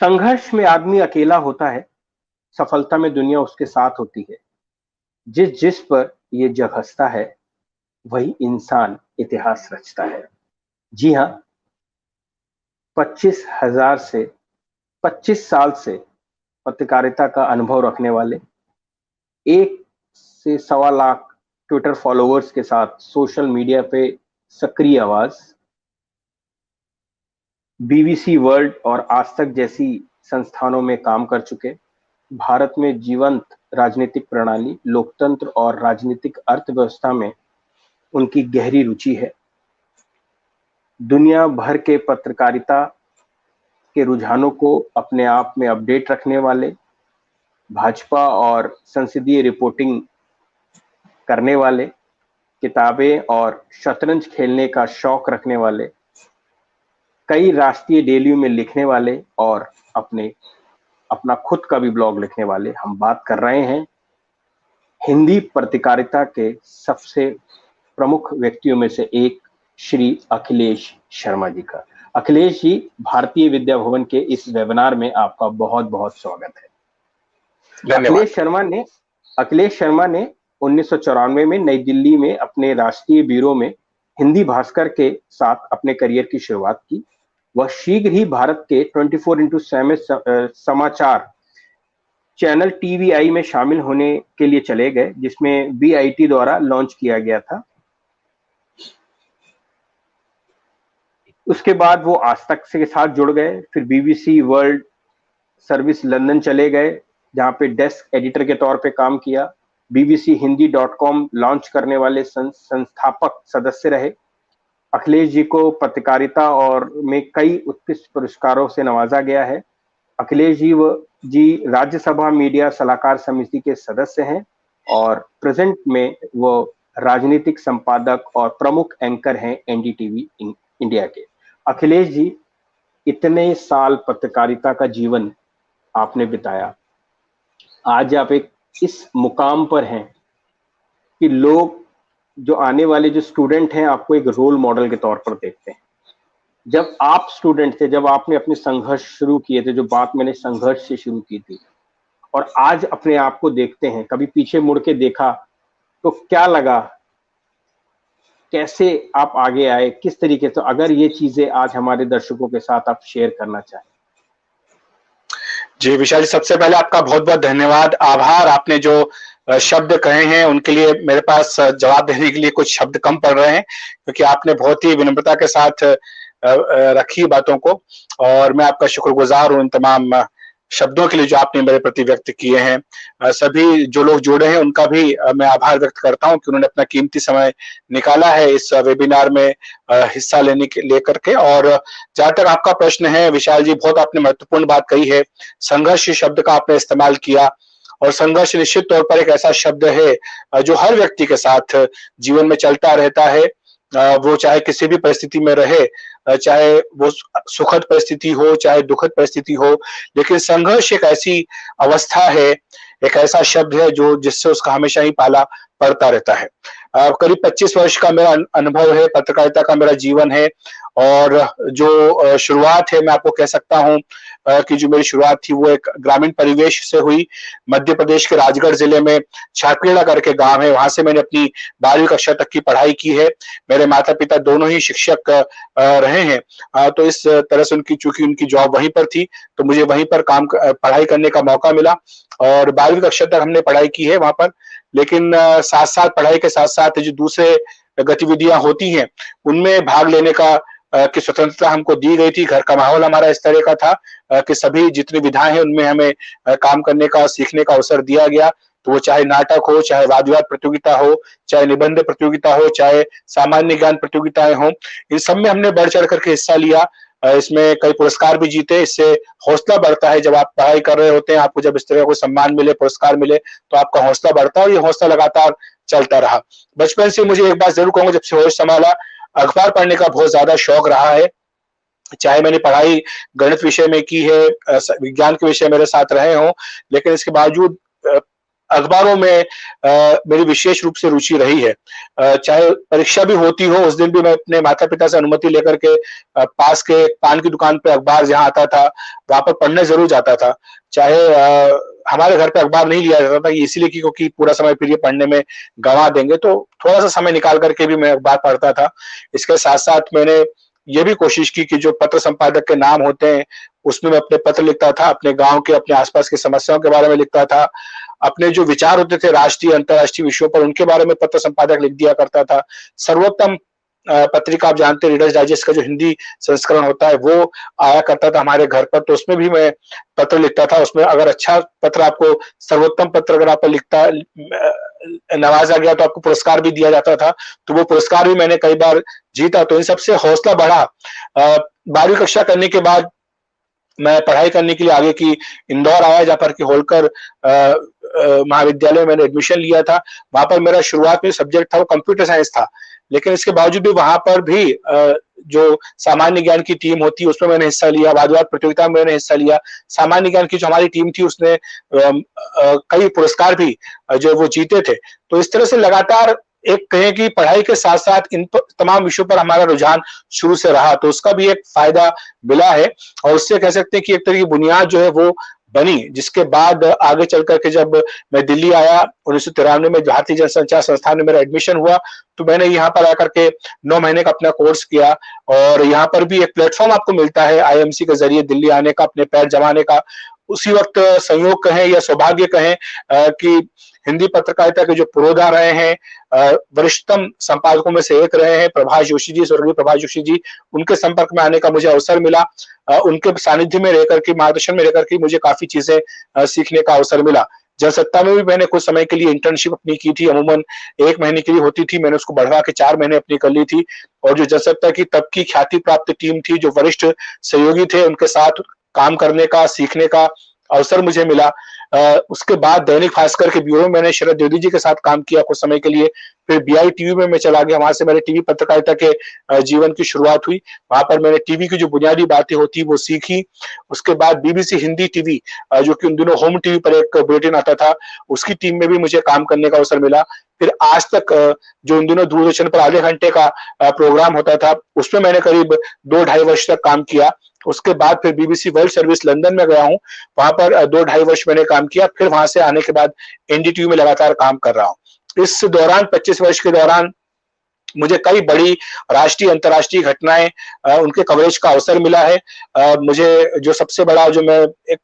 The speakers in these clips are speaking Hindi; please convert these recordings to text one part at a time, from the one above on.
संघर्ष में आदमी अकेला होता है, सफलता में दुनिया उसके साथ होती है। जिस जिस पर ये जग हँसता है, वही इंसान इतिहास रचता है। जी हाँ, 25,000 से 25 साल से पत्रकारिता का अनुभव रखने वाले, 1 से सवा लाख ट्विटर फॉलोवर्स के साथ सोशल मीडिया पे सक्रिय आवाज, बीबीसी वर्ल्ड और आज तक जैसी संस्थानों में काम कर चुके, भारत में जीवंत राजनीतिक प्रणाली, लोकतंत्र और राजनीतिक अर्थव्यवस्था में उनकी गहरी रुचि है। दुनिया भर के पत्रकारिता के रुझानों को अपने आप में अपडेट रखने वाले, भाजपा और संसदीय रिपोर्टिंग करने वाले, किताबें और शतरंज खेलने का शौक रखने वाले, कई राष्ट्रीय डेलियों में लिखने वाले और अपना खुद का भी ब्लॉग लिखने वाले, हम बात कर रहे हैं हिंदी पत्रकारिता के सबसे प्रमुख व्यक्तियों में से एक श्री अखिलेश शर्मा जी का। अखिलेश जी, भारतीय विद्या भवन के इस वेबिनार में आपका बहुत बहुत स्वागत है। अखिलेश शर्मा ने 1994 में नई दिल्ली में अपने राष्ट्रीय ब्यूरो में हिंदी भास्कर के साथ अपने करियर की शुरुआत की। वह शीघ्र ही भारत के 24x7 समाचार चैनल टीवीआई में शामिल होने के लिए चले गए, जिसमें बीआईटी द्वारा लॉन्च किया गया था। उसके बाद वो आज तक के साथ जुड़ गए, फिर बीबीसी वर्ल्ड सर्विस लंदन चले गए, जहां पे डेस्क एडिटर के तौर पे काम किया। बीबीसी हिंदी.com लॉन्च करने वाले संस्थापक सदस्य रहे। अखिलेश जी को पत्रकारिता और में कई उत्कृष्ट पुरस्कारों से नवाजा गया है। अखिलेश जी राज्यसभा मीडिया सलाहकार समिति के सदस्य हैं और प्रेजेंट में वो राजनीतिक संपादक और प्रमुख एंकर हैं एनडीटीवी इंडिया के। अखिलेश जी, इतने साल पत्रकारिता का जीवन आपने बिताया, आज आप इस मुकाम पर हैं कि लोग, जो आने वाले जो स्टूडेंट हैं, आपको एक रोल मॉडल के तौर पर देखते हैं। जब आप स्टूडेंट थे, जब आपने अपने संघर्ष शुरू किए थे, जो बात मैंने संघर्ष से शुरू की थी, और आज अपने आप को देखते हैं, कभी पीछे मुड़ के देखा तो क्या लगा, कैसे आप आगे आए, किस तरीके से, अगर ये चीजें आज हमारे दर्शकों के साथ आप शेयर करना चाहें। जी विशाल जी, सबसे पहले आपका बहुत बहुत धन्यवाद, आभार। आपने जो शब्द कहे हैं उनके लिए मेरे पास जवाब देने के लिए कुछ शब्द कम पड़ रहे हैं, क्योंकि आपने बहुत ही विनम्रता के साथ रखी बातों को, और मैं आपका शुक्रगुजार हूं इन तमाम शब्दों के लिए जो आपने मेरे प्रति व्यक्त किए हैं। सभी जो लोग जुड़े हैं उनका भी मैं आभार व्यक्त करता हूं कि उन्होंने अपना कीमती समय निकाला है इस वेबिनार में हिस्सा लेकर के। और जहां तक आपका प्रश्न है विशाल जी, बहुत आपने महत्वपूर्ण बात कही है। संघर्ष शब्द का आपने इस्तेमाल किया, और संघर्ष निश्चित तौर पर एक ऐसा शब्द है जो हर व्यक्ति के साथ जीवन में चलता रहता है। वो चाहे किसी भी परिस्थिति में रहे, चाहे वो सुखद परिस्थिति हो, चाहे दुखद परिस्थिति हो, लेकिन संघर्ष एक ऐसी अवस्था है, एक ऐसा शब्द है जो जिससे उसका हमेशा ही पाला पड़ता रहता है। करीब 25 वर्ष का मेरा अनुभव है, पत्रकारिता का मेरा जीवन है, और जो शुरुआत है, मैं आपको कह सकता हूं कि जो मेरी शुरुआत थी वो एक ग्रामीण परिवेश से हुई। मध्य प्रदेश के राजगढ़ जिले में छापेड़ा करके गांव है, वहां से मैंने अपनी 12वीं कक्षा तक की पढ़ाई की है। मेरे माता पिता दोनों ही शिक्षक रहे हैं, तो इस तरह से चूंकि उनकी जॉब वहीं पर थी, तो मुझे वहीं पर पढ़ाई करने का मौका मिला, और 12वीं कक्षा तक हमने पढ़ाई की है वहां पर। लेकिन साथ साथ पढ़ाई के साथ साथ जो दूसरे गतिविधियां होती हैं उनमें भाग लेने का की स्वतंत्रता हमको दी गई थी। घर का माहौल हमारा इस तरह का था कि सभी जितनी विधाएं हैं उनमें हमें काम करने का, सीखने का अवसर दिया गया। तो वो चाहे नाटक हो, चाहे वाद विवाद प्रतियोगिता हो, चाहे निबंध प्रतियोगिता हो, चाहे सामान्य ज्ञान प्रतियोगिताएं हो, इन सब में हमने बढ़ चढ़ करके हिस्सा लिया। इसमें कई पुरस्कार भी जीते। इससे हौसला बढ़ता है, जब आप पढ़ाई कर रहे होते हैं, आपको जब इस तरह कोई सम्मान मिले, पुरस्कार मिले, तो आपका हौसला बढ़ता है, और ये हौसला लगातार चलता रहा। बचपन से मुझे एक बात जरूर कहूंगा, जब से होश संभाला, अखबार पढ़ने का बहुत ज्यादा शौक रहा है। चाहे मैंने पढ़ाई गणित विषय में की है, विज्ञान के विषय मेरे साथ रहे हों, लेकिन इसके बावजूद अखबारों में मेरी विशेष रूप से रुचि रही है। चाहे परीक्षा भी होती हो, उस दिन भी मैं अपने माता पिता से अनुमति लेकर के पास के पान की दुकान पे अखबार जहाँ आता था वहां पर पढ़ने जरूर जाता था। चाहे हमारे घर पे अखबार नहीं लिया जाता था इसीलिए क्योंकि पूरा समय फिर ये पढ़ने में गंवा देंगे, तो थोड़ा सा समय निकाल करके भी मैं अखबार पढ़ता था। इसके साथ साथ मैंने ये भी कोशिश की कि जो पत्र संपादक के नाम होते हैं उसमें मैं अपने पत्र लिखता था, अपने गांव के, अपने आसपास की समस्याओं के बारे में लिखता था, अपने जो विचार होते थे राष्ट्रीय अंतर्राष्ट्रीय विषयों पर उनके बारे में पत्र संपादक लिख दिया करता था। सर्वोत्तम पत्रिका आप जानते हैं रीडर्स डाइजेस्ट का जो हिंदी संस्करण होता है वो आया करता था हमारे घर पर, तो उसमें भी मैं पत्र लिखता था। उसमें अगर अच्छा पत्र आपको, सर्वोत्तम पत्र अगर आप लिखता नवाजा गया तो आपको पुरस्कार भी दिया जाता था, तो वो पुरस्कार भी मैंने कई बार जीता। तो इन सबसे हौसला बढ़ा। 12वीं कक्षा करने के बाद मैं पढ़ाई करने के लिए आगे की इंदौर आया, जहाँ पर कि होलकर महाविद्यालय में मैंने एडमिशन लिया था। वहां पर मेरा शुरुआत में सब्जेक्ट था वो कंप्यूटर साइंस था, लेकिन इसके बावजूद भी वहां पर भी जो सामान्य ज्ञान की टीम होती है उसमें मैंने हिस्सा लिया, वाद विवाद प्रतियोगिता में मैंने हिस्सा लिया। सामान्य ज्ञान की जो हमारी टीम थी उसने कई पुरस्कार भी जो वो जीते थे। तो इस तरह से लगातार एक कहें कि पढ़ाई के साथ साथ इन तमाम विषयों पर हमारा रुझान शुरू से रहा, तो उसका भी एक फायदा मिला है। और उससे कह सकते हैं कि एक तरह की बुनियाद जो है वो बनी, जिसके बाद आगे चल करके जब मैं दिल्ली आया 1993 में भारतीय जनसंचार संस्थान में मेरा एडमिशन हुआ, तो मैंने यहाँ पर आकर के 9 महीने का अपना कोर्स किया। और यहाँ पर भी एक प्लेटफॉर्म आपको मिलता है आईएमसी के जरिए दिल्ली आने का, अपने पैर जमाने का। उसी वक्त संयोग कहें या सौभाग्य कहें कि हिंदी पत्रकारिता के जो पुरोधा रहे हैं, वरिष्ठतम संपादकों में से एक रहे हैं प्रभाष जोशी जी, स्वर्गीय प्रभाष जोशी जी, उनके संपर्क में आने का मुझे अवसर मिला। उनके सानिध्य में रहकर के, मार्गदर्शन में रहकर के मुझे काफी चीजें सीखने का अवसर मिला। जनसत्ता में भी मैंने कुछ समय के लिए इंटर्नशिप अपनी की थी, अमूमन 1 महीने के लिए होती थी, मैंने उसको बढ़वा के 4 महीने अपनी कर ली थी। और जो जनसत्ता की तब की ख्याति प्राप्त टीम थी, जो वरिष्ठ सहयोगी थे, उनके साथ काम करने का, सीखने का अवसर मुझे मिला। उसके बाद दैनिक भास्कर के ब्यूरो में मैंने शरद द्विवेदी जी के साथ काम किया कुछ समय के लिए। फिर बीआई टीवी में मैं चला गया, वहां से मेरे टीवी पत्रकारिता के जीवन की शुरुआत हुई। वहां पर मैंने टीवी की जो बुनियादी बातें होती वो सीखी। उसके बाद बीबीसी हिंदी टीवी, जो कि उन दिनों होम टीवी पर एक बुलेटिन आता था, उसकी टीम में भी मुझे काम करने का अवसर मिला। फिर आज तक जो उन दिनों दूरदर्शन पर आधे घंटे का प्रोग्राम होता था, उसमें मैंने करीब 2-2.5 वर्ष तक काम किया। उसके बाद फिर बीबीसी वर्ल्ड सर्विस लंदन में गया हूं, वहां पर 2-2.5 वर्ष मैंने काम किया। फिर वहां से आने के बाद एनडीटीवी में लगातार काम कर रहा हूं। इस दौरान 25 वर्ष के दौरान मुझे कई बड़ी राष्ट्रीय अंतर्राष्ट्रीय घटनाएं, उनके कवरेज का अवसर मिला है। मुझे जो सबसे बड़ा, जो मैं एक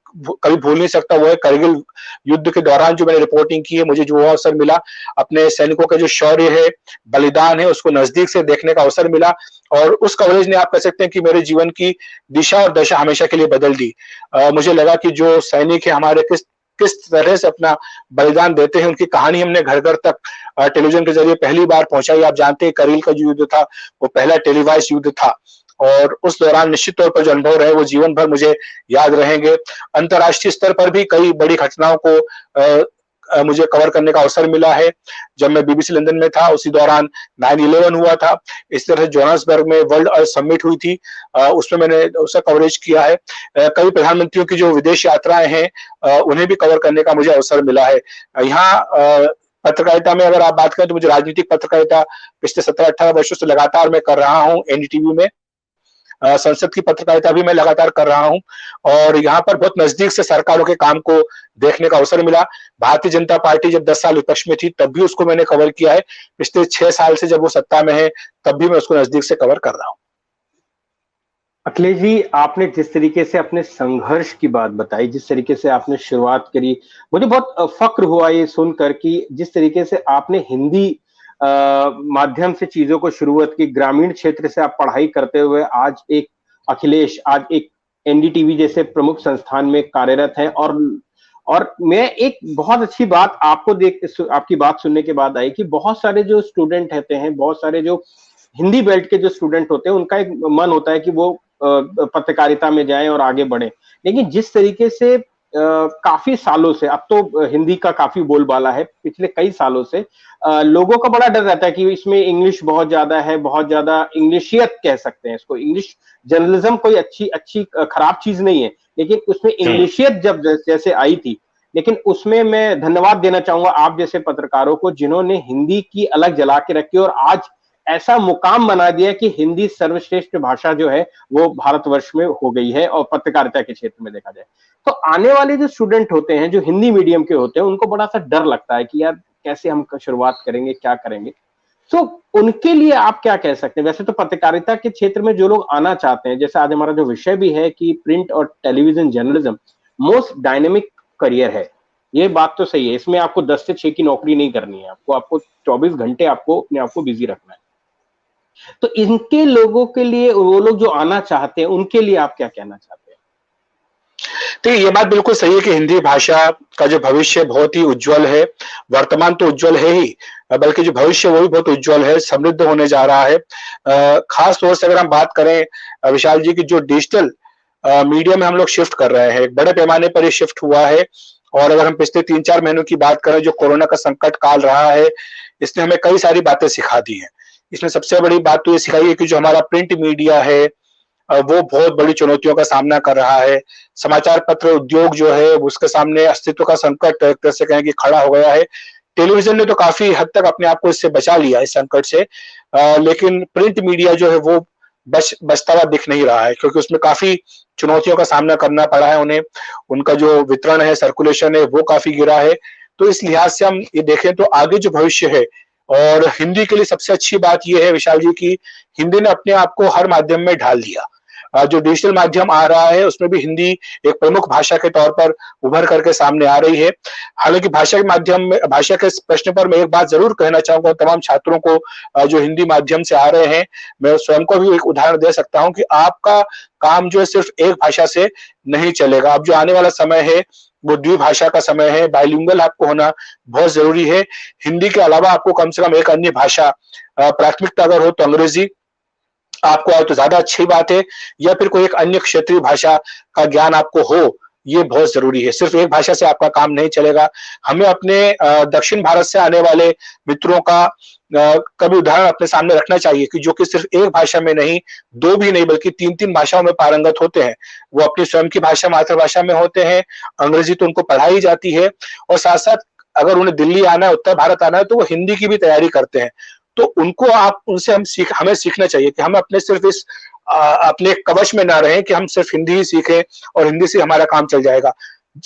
कभी भूल नहीं सकता, वो है करगिल युद्ध के दौरान जो मैंने रिपोर्टिंग की है, मुझे जो अवसर मिला, अपने सैनिकों का जो शौर्य है, बलिदान है, उसको नजदीक से देखने का अवसर मिला। और उस कवरेज ने, आप कह सकते हैं कि मेरे जीवन की दिशा और दशा हमेशा के लिए बदल दी। मुझे लगा कि जो सैनिक है हमारे किस तरह से अपना बलिदान देते हैं, उनकी कहानी हमने घर घर तक टेलीविजन के जरिए पहली बार पहुंचाई। आप जानते हैं करगिल का जो युद्ध था वो पहला टेलीवाइज युद्ध था, और उस दौरान निश्चित तौर पर जो अनुभव रहे वो जीवन भर मुझे याद रहेंगे। अंतर्राष्ट्रीय स्तर पर भी कई बड़ी घटनाओं को मुझे कवर करने का अवसर मिला है। जब मैं बीबीसी लंदन में था उसी दौरान 9/11 हुआ था। इस तरह जोहान्सबर्ग में वर्ल्ड अर्थ समिट हुई थी, उसमें मैंने उसका कवरेज किया है। कई प्रधानमंत्रियों की जो विदेश यात्राएं हैं उन्हें भी कवर करने का मुझे अवसर मिला है। यहाँ पत्रकारिता में अगर आप बात करें तो मुझे राजनीतिक पत्रकारिता पिछले 17-18 वर्षों से लगातार मैं कर रहा हूँ एनडीटीवी में। संसद की पत्रकारिता भी मैं लगातार कर रहा हूं, और यहाँ पर बहुत नजदीक से सरकारों के काम को देखने का अवसर मिला। भारतीय जनता पार्टी जब 10 साल विपक्ष में थी तब भी उसको मैंने कवर किया है। पिछले 6 साल से जब वो सत्ता में है तब भी मैं उसको नजदीक से कवर कर रहा हूं। अखिलेश जी, आपने जिस तरीके से अपने संघर्ष की बात बताई, जिस तरीके से आपने शुरुआत करी, मुझे बहुत फक्र हुआ ये सुनकर कि जिस तरीके से आपने हिंदी माध्यम से चीजों को शुरुआत की, ग्रामीण क्षेत्र से आप पढ़ाई करते हुए आज एक अखिलेश, आज एक एनडीटीवी जैसे प्रमुख संस्थान में कार्यरत हैं। और मैं एक बहुत अच्छी बात आपको आपकी बात सुनने के बाद आई कि बहुत सारे जो स्टूडेंट रहते हैं, बहुत सारे जो हिंदी बेल्ट के जो स्टूडेंट होते हैं, उनका एक मन होता है कि वो पत्रकारिता में जाएं और आगे बढ़ें। लेकिन जिस तरीके से काफी सालों से, अब तो हिंदी का काफी बोलबाला है, पिछले कई सालों से लोगों का बड़ा डर रहता है कि इसमें इंग्लिश बहुत ज्यादा है, बहुत ज्यादा इंग्लिशियत कह सकते हैं इसको। इंग्लिश जर्नलिज्म कोई अच्छी खराब चीज नहीं है, लेकिन उसमें इंग्लिशियत जब जैसे आई थी, लेकिन उसमें मैं धन्यवाद देना चाहूंगा आप जैसे पत्रकारों को, जिन्होंने हिंदी की अलग जला के रखी और आज ऐसा मुकाम बना दिया कि हिंदी सर्वश्रेष्ठ भाषा जो है वो भारतवर्ष में हो गई है, और पत्रकारिता के क्षेत्र में देखा जाए तो आने वाले जो स्टूडेंट होते हैं, जो हिंदी मीडियम के होते हैं, उनको बड़ा सा डर लगता है कि यार कैसे हम शुरुआत करेंगे, क्या करेंगे। तो उनके लिए आप क्या कह सकते हैं? वैसे तो पत्रकारिता के क्षेत्र में जो लोग आना चाहते हैं, जैसे आज हमारा जो विषय भी है कि प्रिंट और television journalism most dynamic career है, ये बात तो सही है। इसमें आपको 10 से 6 की नौकरी नहीं करनी है, आपको 24 घंटे आपको अपने आप को बिजी रखना है। तो इनके लोगों के लिए, वो लोग जो आना चाहते हैं, उनके लिए आप क्या कहना चाहते हैं? तो ये बात बिल्कुल सही है कि हिंदी भाषा का जो भविष्य बहुत ही उज्जवल है। वर्तमान तो उज्जवल है ही, बल्कि जो भविष्य वो भी बहुत उज्जवल है, समृद्ध होने जा रहा है। खास तौर से अगर हम बात करें विशाल जी की, जो डिजिटल मीडिया में हम लोग शिफ्ट कर रहे हैं, एक बड़े पैमाने पर ये शिफ्ट हुआ है। और अगर हम पिछले 3-4 महीनों की बात करें, जो कोरोना का संकट काल रहा है, इसने हमें कई सारी बातें सिखा दी हैं। इसमें सबसे बड़ी बात तो ये सिखाई है कि जो हमारा प्रिंट मीडिया है वो बहुत बड़ी चुनौतियों का सामना कर रहा है। समाचार पत्र उद्योग जो है उसके सामने अस्तित्व का संकट एक तरह से कहें कि खड़ा हो गया है। टेलीविजन ने तो काफी हद तक अपने आप को इससे बचा लिया इस संकट से, लेकिन प्रिंट मीडिया जो है वो बचता हुआ दिख नहीं रहा है, क्योंकि उसमें काफी चुनौतियों का सामना करना पड़ा है उन्हें। उनका जो वितरण है, सर्कुलेशन है, वो काफी गिरा है। तो इस लिहाज से हम ये देखें तो आगे जो भविष्य है, और हिंदी के लिए सबसे अच्छी बात यह है विशाल जी की हिंदी ने अपने आप को हर माध्यम में ढाल दिया। जो डिजिटल माध्यम आ रहा है उसमें भी हिंदी एक प्रमुख भाषा के तौर पर उभर करके सामने आ रही है। हालांकि भाषा के माध्यम में, भाषा के प्रश्न पर मैं एक बात जरूर कहना चाहूंगा तमाम छात्रों को जो हिंदी माध्यम से आ रहे हैं, मैं स्वयं को भी एक उदाहरण दे सकता हूं कि आपका काम जो है सिर्फ एक भाषा से नहीं चलेगा। अब जो आने वाला समय है वो द्विभाषा का समय है, बाइलिंगुअल आपको होना बहुत जरूरी है। हिंदी के अलावा आपको कम से कम एक अन्य भाषा प्राथमिकता अगर हो तो अंग्रेजी आपको आए तो ज्यादा अच्छी बात है, या फिर कोई एक अन्य क्षेत्रीय भाषा का ज्ञान आपको हो, ये बहुत जरूरी है। सिर्फ एक भाषा से आपका काम नहीं चलेगा। हमें अपने दक्षिण भारत से आने वाले मित्रों का कभी उदाहरण अपने सामने रखना चाहिए कि जो कि सिर्फ एक भाषा में नहीं, 2 भी नहीं, बल्कि 3-3 भाषाओं में पारंगत होते हैं। वो अपनी स्वयं की भाषा, मातृभाषा में होते हैं, अंग्रेजी तो उनको पढ़ाई जाती है, और साथ साथ अगर उन्हें दिल्ली आना है, उत्तर भारत आना है, तो वो हिंदी की भी तैयारी करते हैं। तो उनको उनसे हमें सीखना चाहिए कि हम अपने सिर्फ इस अपने कवच में ना रहें कि हम सिर्फ हिंदी ही सीखें और हिंदी से हमारा काम चल जाएगा।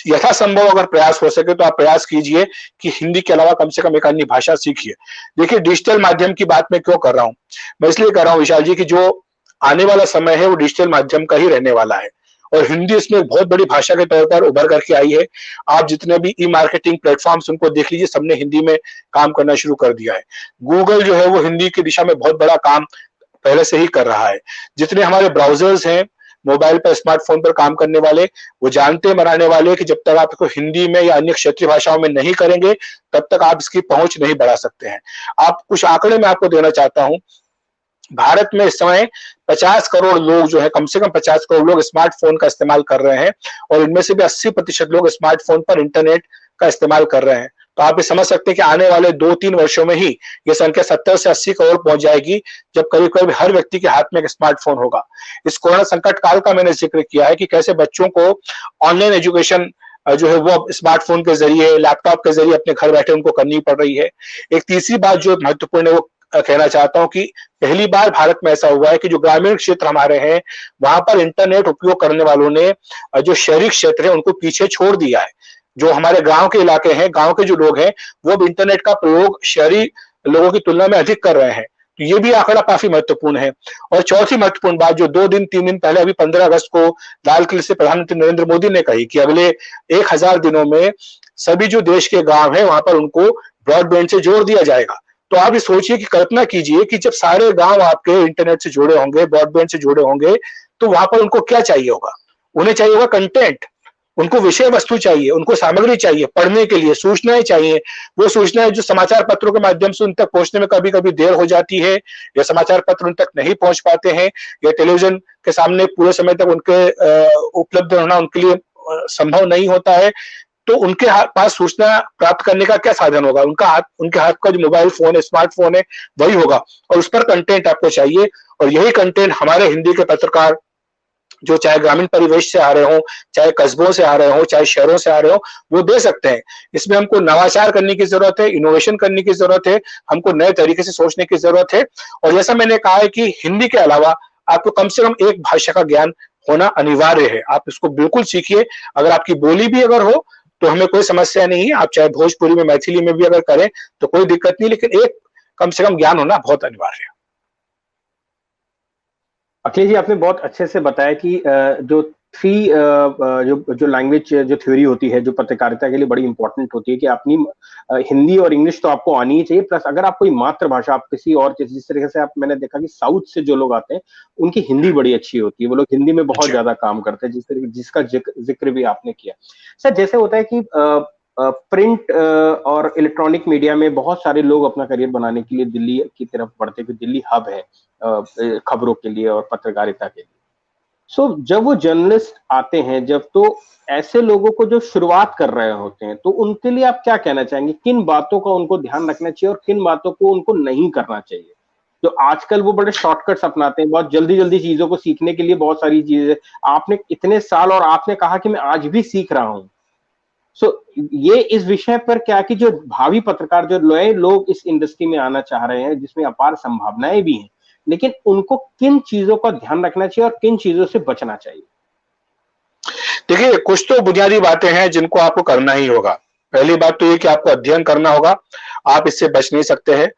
यथासंभव अगर प्रयास हो सके तो आप प्रयास कीजिए कि हिंदी के अलावा कम से कम एक अन्य भाषा सीखिए। देखिए, डिजिटल माध्यम की बात मैं क्यों कर रहा हूं, मैं इसलिए कर रहा हूं विशाल जी की जो आने वाला समय है वो डिजिटल माध्यम का ही रहने वाला है, और हिंदी इसमें एक बहुत बड़ी भाषा के तौर पर उभर करके आई है। आप जितने भी ई मार्केटिंग प्लेटफॉर्म्स उनको देख लीजिए, सबने हिंदी में काम करना शुरू कर दिया है। गूगल जो है वो हिंदी की दिशा में बहुत बड़ा काम पहले से ही कर रहा है। जितने हमारे ब्राउजर्स हैं मोबाइल पर, स्मार्टफोन पर काम करने वाले, वो जानते बनाने वाले कि जब तक आप इसको हिंदी में या अन्य क्षेत्रीय भाषाओं में नहीं करेंगे तब तक आप इसकी पहुंच नहीं बढ़ा सकते हैं। आप कुछ आंकड़े मैं आपको देना चाहता हूं। भारत में इस समय 50 करोड़ लोग जो है, कम से कम 50 करोड़ लोग स्मार्टफोन का इस्तेमाल कर रहे हैं, और इनमें से भी 80% लोग स्मार्टफोन पर इंटरनेट का इस्तेमाल कर रहे हैं। तो आप ये समझ सकते हैं कि आने वाले 2-3 वर्षों में ही ये संख्या 70 से 80 करोड़ पहुंच जाएगी, जब करीब करीब हर व्यक्ति के हाथ में एक स्मार्टफोन होगा। इस कोरोना संकट काल का मैंने जिक्र किया है कि कैसे बच्चों को ऑनलाइन एजुकेशन जो है वो स्मार्टफोन के जरिए, लैपटॉप के जरिए अपने घर बैठे उनको करनी पड़ रही है। एक तीसरी बात जो महत्वपूर्ण है वो कहना चाहता हूं कि पहली बार भारत में ऐसा हुआ है कि जो ग्रामीण क्षेत्र हमारे हैं वहां पर इंटरनेट उपयोग करने वालों ने जो शहरी क्षेत्र है उनको पीछे छोड़ दिया है। जो हमारे गांव के इलाके हैं, गांव के जो लोग हैं, वो अब इंटरनेट का प्रयोग शहरी लोगों की तुलना में अधिक कर रहे हैं। तो ये भी आंकड़ा काफी महत्वपूर्ण है। और चौथी महत्वपूर्ण बात जो 2-3 दिन पहले, अभी 15 अगस्त को लाल किले से प्रधानमंत्री नरेंद्र मोदी ने कही कि अगले 1000 दिनों में सभी जो देश के गांव है वहां पर उनको ब्रॉडबैंड से जोड़ दिया जाएगा। तो आप ये सोचिए कि कल्पना कीजिए कि जब सारे गांव आपके इंटरनेट से जुड़े होंगे, ब्रॉडबैंड से जुड़े होंगे, तो वहां पर उनको क्या चाहिए होगा? उन्हें चाहिए होगा कंटेंट, उनको विषय वस्तु चाहिए, उनको सामग्री चाहिए, पढ़ने के लिए सूचनाएं चाहिए। वो सूचनाएं जो समाचार पत्रों के माध्यम से उन तक पहुंचने में कभी कभी देर हो जाती है, या समाचार पत्र उन तक नहीं पहुंच पाते हैं, या टेलीविजन के सामने पूरे समय तक उनके उपलब्ध होना उनके लिए संभव नहीं होता है, तो उनके पास सूचना प्राप्त करने का क्या साधन होगा? उनके हाथ का जो मोबाइल फोन है, स्मार्टफोन है, वही होगा, और उस पर कंटेंट आपको चाहिए। और यही कंटेंट हमारे हिंदी के पत्रकार जो चाहे ग्रामीण परिवेश से आ रहे हों, चाहे कस्बों से आ रहे हों, चाहे शहरों से आ रहे हों, वो दे सकते हैं। इसमें हमको नवाचार करने की ज़रूरत है, इनोवेशन करने की ज़रूरत है, हमको नए तरीके से सोचने की ज़रूरत है। और जैसा मैंने कहा है कि हिंदी के अलावा आपको कम से कम एक भाषा का ज्ञान होना अनिवार्य है। आप इसको बिल्कुल सीखिए। अगर आपकी बोली भी अगर हो, तो हमें कोई समस्या नहीं है। आप चाहे भोजपुरी में, मैथिली में भी अगर करें, तो कोई दिक्कत नहीं, लेकिन एक कम से कम ज्ञान होना बहुत अनिवार्य है। अखिलेश जी, आपने बहुत अच्छे से बताया कि जो जो लैंग्वेज जो थ्योरी होती है, जो पत्रकारिता के लिए बड़ी इंपॉर्टेंट होती है, कि अपनी हिंदी और इंग्लिश तो आपको आनी ही चाहिए, प्लस अगर आप कोई मातृभाषा, आप किसी और जिस तरीके से, आप मैंने देखा कि साउथ से जो लोग आते हैं उनकी हिंदी बड़ी अच्छी होती है, वो लोग हिंदी में बहुत ज्यादा काम करते हैं, जिस तरीके जिसका जिक्र भी आपने किया। सर, जैसे होता है कि प्रिंट और इलेक्ट्रॉनिक मीडिया में बहुत सारे लोग अपना करियर बनाने के लिए दिल्ली की तरफ बढ़ते हैं, क्योंकि दिल्ली हब है खबरों के लिए और पत्रकारिता के लिए। सो जब वो जर्नलिस्ट आते हैं, जब तो ऐसे लोगों को जो शुरुआत कर रहे होते हैं, तो उनके लिए आप क्या कहना चाहेंगे? किन बातों का उनको ध्यान रखना चाहिए और किन बातों को उनको नहीं करना चाहिए? जो आजकल वो बड़े शॉर्टकट्स अपनाते हैं, बहुत जल्दी-जल्दी चीजों को सीखने के लिए बहुत सारी चीजें। आपने इतने साल, और आपने कहा कि मैं आज भी सीख रहा हूं। सो ये इस विषय पर क्या, कि जो भावी पत्रकार, जो नए लोग इस इंडस्ट्री में आना चाह रहे हैं, जिसमें अपार संभावनाएं भी हैं, लेकिन उनको किन चीजों का ध्यान रखना चाहिए और किन चीजों से बचना चाहिए? देखिए, कुछ तो बुनियादी बातें हैं जिनको आपको करना ही होगा। पहली बात तो ये कि आपको अध्ययन करना होगा, आप इससे बच नहीं सकते हैं।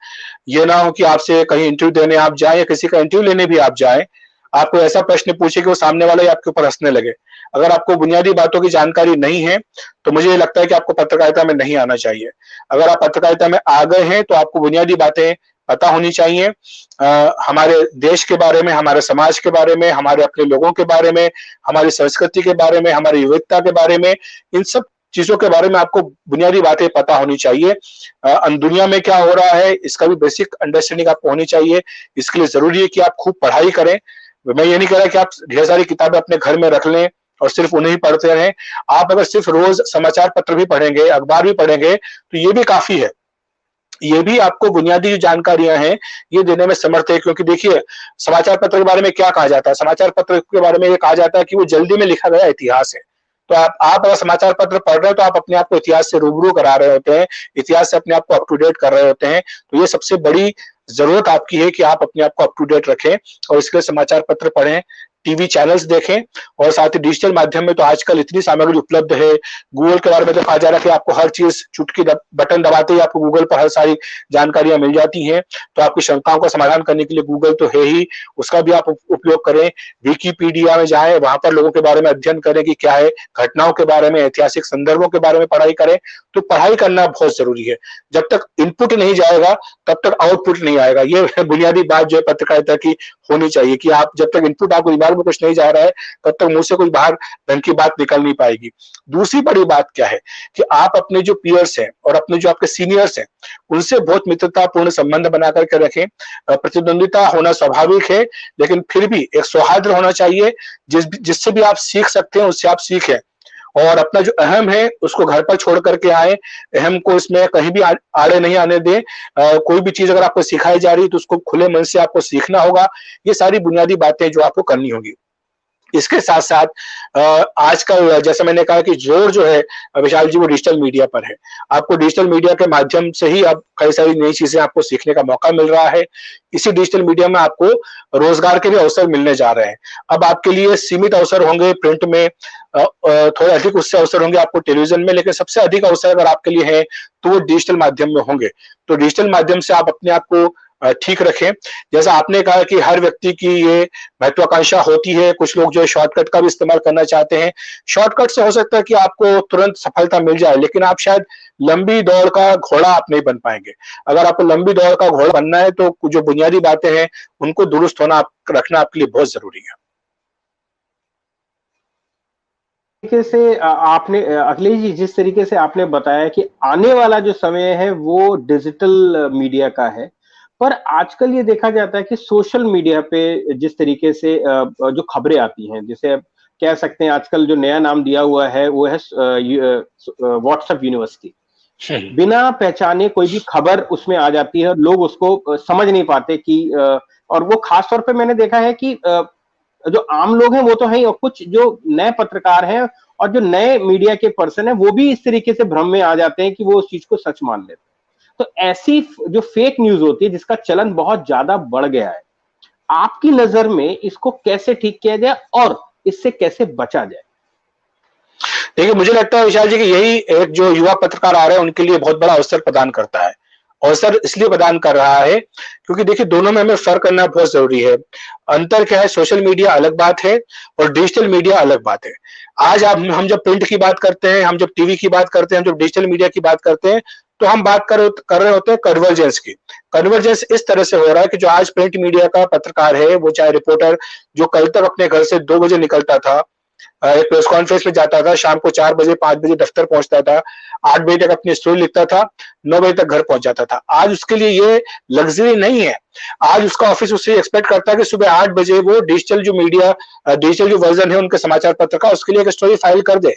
ये ना हो कि आपसे कहीं इंटरव्यू देने आप जाएँ या किसी का इंटरव्यू लेने भी आप जाएँ, आपको ऐसा प्रश्न पूछे कि वो सामने वाला ही आपके ऊपर हँसने लगे। अगर आपको बुनियादी बातों की जानकारी नहीं है, तो मुझे लगता है कि आपको पत्रकारिता में नहीं आना चाहिए। अगर आप पत्रकारिता में आ गए हैं, तो आपको बुनियादी बातें पता होनी चाहिए। हमारे देश के बारे में, हमारे समाज के बारे में, हमारे अपने लोगों के बारे में, हमारी संस्कृति के बारे में, हमारी विविधता के बारे में, इन सब चीज़ों के बारे में आपको बुनियादी बातें पता होनी चाहिए। दुनिया में क्या हो रहा है, इसका भी बेसिक अंडरस्टैंडिंग आपको होनी चाहिए। इसके लिए ज़रूरी है कि आप खूब पढ़ाई करें। मैं ये नहीं कह रहा कि आप ढेर सारी किताबें अपने घर में रख लें और सिर्फ उन्हें ही पढ़ते रहें। आप अगर सिर्फ रोज समाचार पत्र भी पढ़ेंगे, अखबार भी पढ़ेंगे, तो ये भी काफ़ी है। ये भी आपको बुनियादी जो जानकारियां हैं, ये देने में समर्थ है। क्योंकि देखिए, समाचार पत्र के बारे में क्या कहा जाता है? समाचार पत्र के बारे में ये कहा जाता है कि वो जल्दी में लिखा गया इतिहास है। तो आप अगर समाचार पत्र पढ़ रहे हैं, तो आप अपने आप को इतिहास से रूबरू करा रहे होते हैं, इतिहास से अपने आप को अप टू डेट कर रहे होते हैं। तो ये सबसे बड़ी ज़रूरत आपकी है कि आप अपने आप को अप टू डेट रखें और इसके लिए समाचार पत्र पढ़ें, टीवी चैनल्स देखें, और साथ ही डिजिटल माध्यम में तो आजकल इतनी सामग्री उपलब्ध है। गूगल के बारे में तो कहा जा रहा है कि आपको हर चीज़ चुटकी बटन दबाते ही आपको गूगल पर हर सारी जानकारियाँ मिल जाती हैं। तो आपकी शंकाओं का समाधान करने के लिए गूगल तो है ही, उसका भी आप उपयोग करें। विकिपीडिया में जाएँ, वहाँ पर लोगों के बारे में अध्ययन करें कि क्या है, घटनाओं के बारे में, ऐतिहासिक संदर्भों के बारे में पढ़ाई करें। तो पढ़ाई करना बहुत ज़रूरी है। जब तक इनपुट नहीं जाएगा, तब तक आउटपुट नहीं आएगा। ये बुनियादी बात जो है पत्रकारिता की होनी चाहिए, कि आप जब तक इनपुट आपको दिमाग में कुछ नहीं जा रहा है, तब तक मुँह से कोई बाहर ढंग की बात निकल नहीं पाएगी। दूसरी बड़ी बात क्या है कि आप अपने जो पीयर्स हैं और अपने जो आपके सीनियर्स हैं, उनसे बहुत मित्रतापूर्ण संबंध बना करके रखें। प्रतिद्वंदिता होना स्वाभाविक है, लेकिन फिर भी एक सौहार्द होना चाहिए। जिससे भी आप सीख सकते हैं, उससे आप सीखें। और अपना जो अहम है, उसको घर पर छोड़ करके आएँ। अहम को इसमें कहीं भी आड़े नहीं आने दें। कोई भी चीज़ अगर आपको सिखाई जा रही है, तो उसको खुले मन से आपको सीखना होगा। ये सारी बुनियादी बातें जो आपको करनी होगी। इसके साथ-साथ आजकल जैसा मैंने कहा कि ज़ोर जो है विशाल जी, वो डिजिटल मीडिया पर है। आपको डिजिटल मीडिया के माध्यम से ही अब कई सारी नई चीज़ें आपको सीखने का मौका मिल रहा है। इसी डिजिटल मीडिया में आपको रोज़गार के भी अवसर मिलने जा रहे हैं। अब आपके लिए सीमित अवसर होंगे प्रिंट में, थोड़े अधिक उससे अवसर होंगे आपको टेलीविज़न में, लेकिन सबसे अधिक अवसर अगर आपके लिए है, तो वो डिजिटल माध्यम में होंगे। तो डिजिटल माध्यम से आप अपने आप को ठीक रखें। जैसा आपने कहा कि हर व्यक्ति की ये महत्वाकांक्षा होती है, कुछ लोग जो है शॉर्टकट का भी इस्तेमाल करना चाहते हैं। शॉर्टकट से हो सकता है कि आपको तुरंत सफलता मिल जाए, लेकिन आप शायद लंबी दौड़ का घोड़ा आप नहीं बन पाएँगे। अगर आपको लंबी दौड़ का घोड़ा बनना है, तो जो बुनियादी बातें हैं, उनको दुरुस्त होना रखना आपके लिए बहुत ज़रूरी है। तरीके से आपने अखिलेश जी, जिस तरीके से आपने बताया कि आने वाला जो समय है वो डिजिटल मीडिया का है, पर आजकल ये देखा जाता है कि सोशल मीडिया पे जिस तरीके से जो खबरें आती हैं, जिसे आप कह सकते हैं, आजकल जो नया नाम दिया हुआ है वो है व्हाट्सएप यूनिवर्सिटी। हुँ। बिना पहचाने कोई भी खबर उसमें आ जाती है और लोग उसको समझ नहीं पाते कि और वो खास तौर पे मैंने देखा है कि जो आम लोग हैं वो तो हैं, और कुछ जो नए पत्रकार हैं और जो नए मीडिया के पर्सन हैं वो भी इस तरीके से भ्रम में आ जाते हैं कि वो उस चीज को सच मान लेते हैं। तो ऐसी जो फेक न्यूज होती है जिसका चलन बहुत ज्यादा बढ़ गया है, आपकी नजर में इसको कैसे ठीक किया जाए और इससे कैसे बचा जाए? देखिए, मुझे लगता है विशाल जी कि यही एक जो युवा पत्रकार आ रहे हैं उनके लिए बहुत बड़ा अवसर प्रदान करता है। अवसर इसलिए प्रदान कर रहा है क्योंकि देखिए दोनों में हमें फर्क करना बहुत जरूरी है। अंतर क्या है, सोशल मीडिया अलग बात है और डिजिटल मीडिया अलग बात है। आज आप हम जब प्रिंट की बात करते हैं, हम जब टीवी की बात करते हैं, हम जब डिजिटल मीडिया की बात करते हैं, तो हम बात कर रहे होते हैं कन्वर्जेंस की। कन्वर्जेंस इस तरह से हो रहा है कि जो आज प्रिंट मीडिया का पत्रकार है, वो चाहे रिपोर्टर जो कल तक अपने घर से 2 बजे निकलता था, एक प्रेस कॉन्फ्रेंस में जाता था, शाम को 4 बजे 5 बजे दफ्तर पहुंचता था, 8 बजे तक अपनी स्टोरी लिखता था, 9 बजे तक घर पहुंच जाता था। आज उसके लिए ये लग्जरी नहीं है। आज उसका ऑफिस उससे एक्सपेक्ट करता है कि सुबह 8 बजे वो डिजिटल जो मीडिया, डिजिटल जो वर्जन है उनके समाचार पत्र का, उसके लिए एक स्टोरी फाइल कर दे।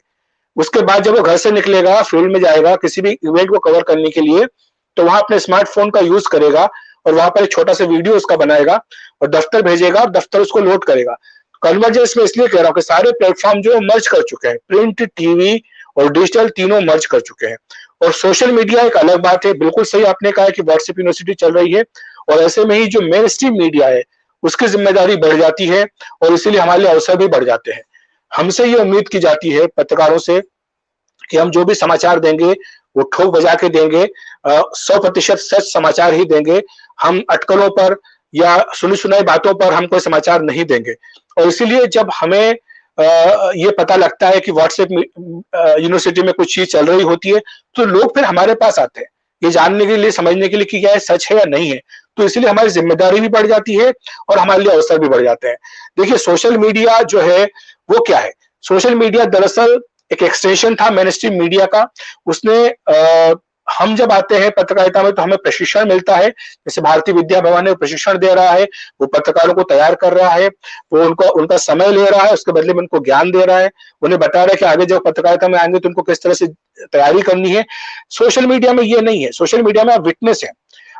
उसके बाद जब वो घर से निकलेगा, फील्ड में जाएगा किसी भी इवेंट को कवर करने के लिए, तो वहां अपने स्मार्टफोन का यूज करेगा और वहां पर एक छोटा सा वीडियो उसका बनाएगा और दफ्तर भेजेगा और दफ्तर उसको लोड करेगा। कन्वर्जेंस में इसलिए कह रहा हूं कि सारे प्लेटफॉर्म जो मर्ज कर चुके हैं, प्रिंट, टीवी और डिजिटल तीनों मर्ज कर चुके हैं। और सोशल मीडिया एक अलग बात है। बिल्कुल सही आपने कहा कि व्हाट्सएप यूनिवर्सिटी चल रही है और ऐसे में ही जो मेन स्ट्रीम मीडिया है उसकी जिम्मेदारी बढ़ जाती है और इसीलिए हमारे लिए अवसर भी बढ़ जाते हैं। हमसे ये उम्मीद की जाती है पत्रकारों से कि हम जो भी समाचार देंगे वो ठोक बजा के देंगे, 100% सच समाचार ही देंगे। हम अटकलों पर या सुनी सुनाई बातों पर हम कोई समाचार नहीं देंगे। और इसीलिए जब हमें ये पता लगता है कि व्हाट्सएप यूनिवर्सिटी में कुछ चीज चल रही होती है, तो लोग फिर हमारे पास आते हैं ये जानने के लिए, समझने के लिए कि क्या है, सच है या नहीं है। तो इसीलिए हमारी जिम्मेदारी भी बढ़ जाती है और हमारे लिए अवसर भी बढ़ जाते हैं। देखिए सोशल मीडिया जो है वो क्या है, सोशल मीडिया दरअसल एक एक्सटेंशन था मेन स्ट्रीम मीडिया का। उसने हम जब आते हैं पत्रकारिता में तो हमें प्रशिक्षण मिलता है, जैसे भारतीय विद्या भवन है प्रशिक्षण दे रहा है, वो पत्रकारों को तैयार कर रहा है, वो उनका समय ले रहा है, उसके बदले में उनको ज्ञान दे रहा है, उन्हें बता रहा है कि आगे जब पत्रकारिता में आएंगे तो उनको किस तरह से तैयारी करनी है। सोशल मीडिया में ये नहीं है। सोशल मीडिया में आप विटनेस है,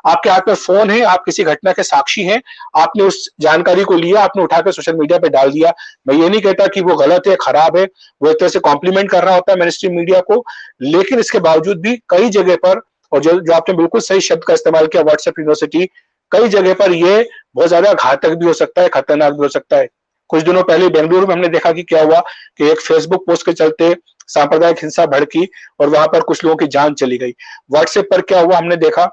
आपके हाथ में फोन है, आप किसी घटना के साक्षी हैं, आपने उस जानकारी को लिया, आपने उठाकर सोशल मीडिया पे डाल दिया। मैं ये नहीं कहता कि वो गलत है, खराब है, वो एक तरह से कॉम्प्लीमेंट कर रहा होता है मेन स्ट्रीम मीडिया को, लेकिन इसके बावजूद भी कई जगह पर, और जो आपने बिल्कुल सही शब्द का इस्तेमाल किया व्हाट्सएप यूनिवर्सिटी, कई जगह पर ये बहुत ज्यादा घातक भी हो सकता है, खतरनाक भी हो सकता है। कुछ दिनों पहले बेंगलुरु में हमने देखा कि क्या हुआ कि एक फेसबुक पोस्ट के चलते सांप्रदायिक हिंसा भड़की और वहां पर कुछ लोगों की जान चली गई। व्हाट्सएप पर क्या हुआ हमने देखा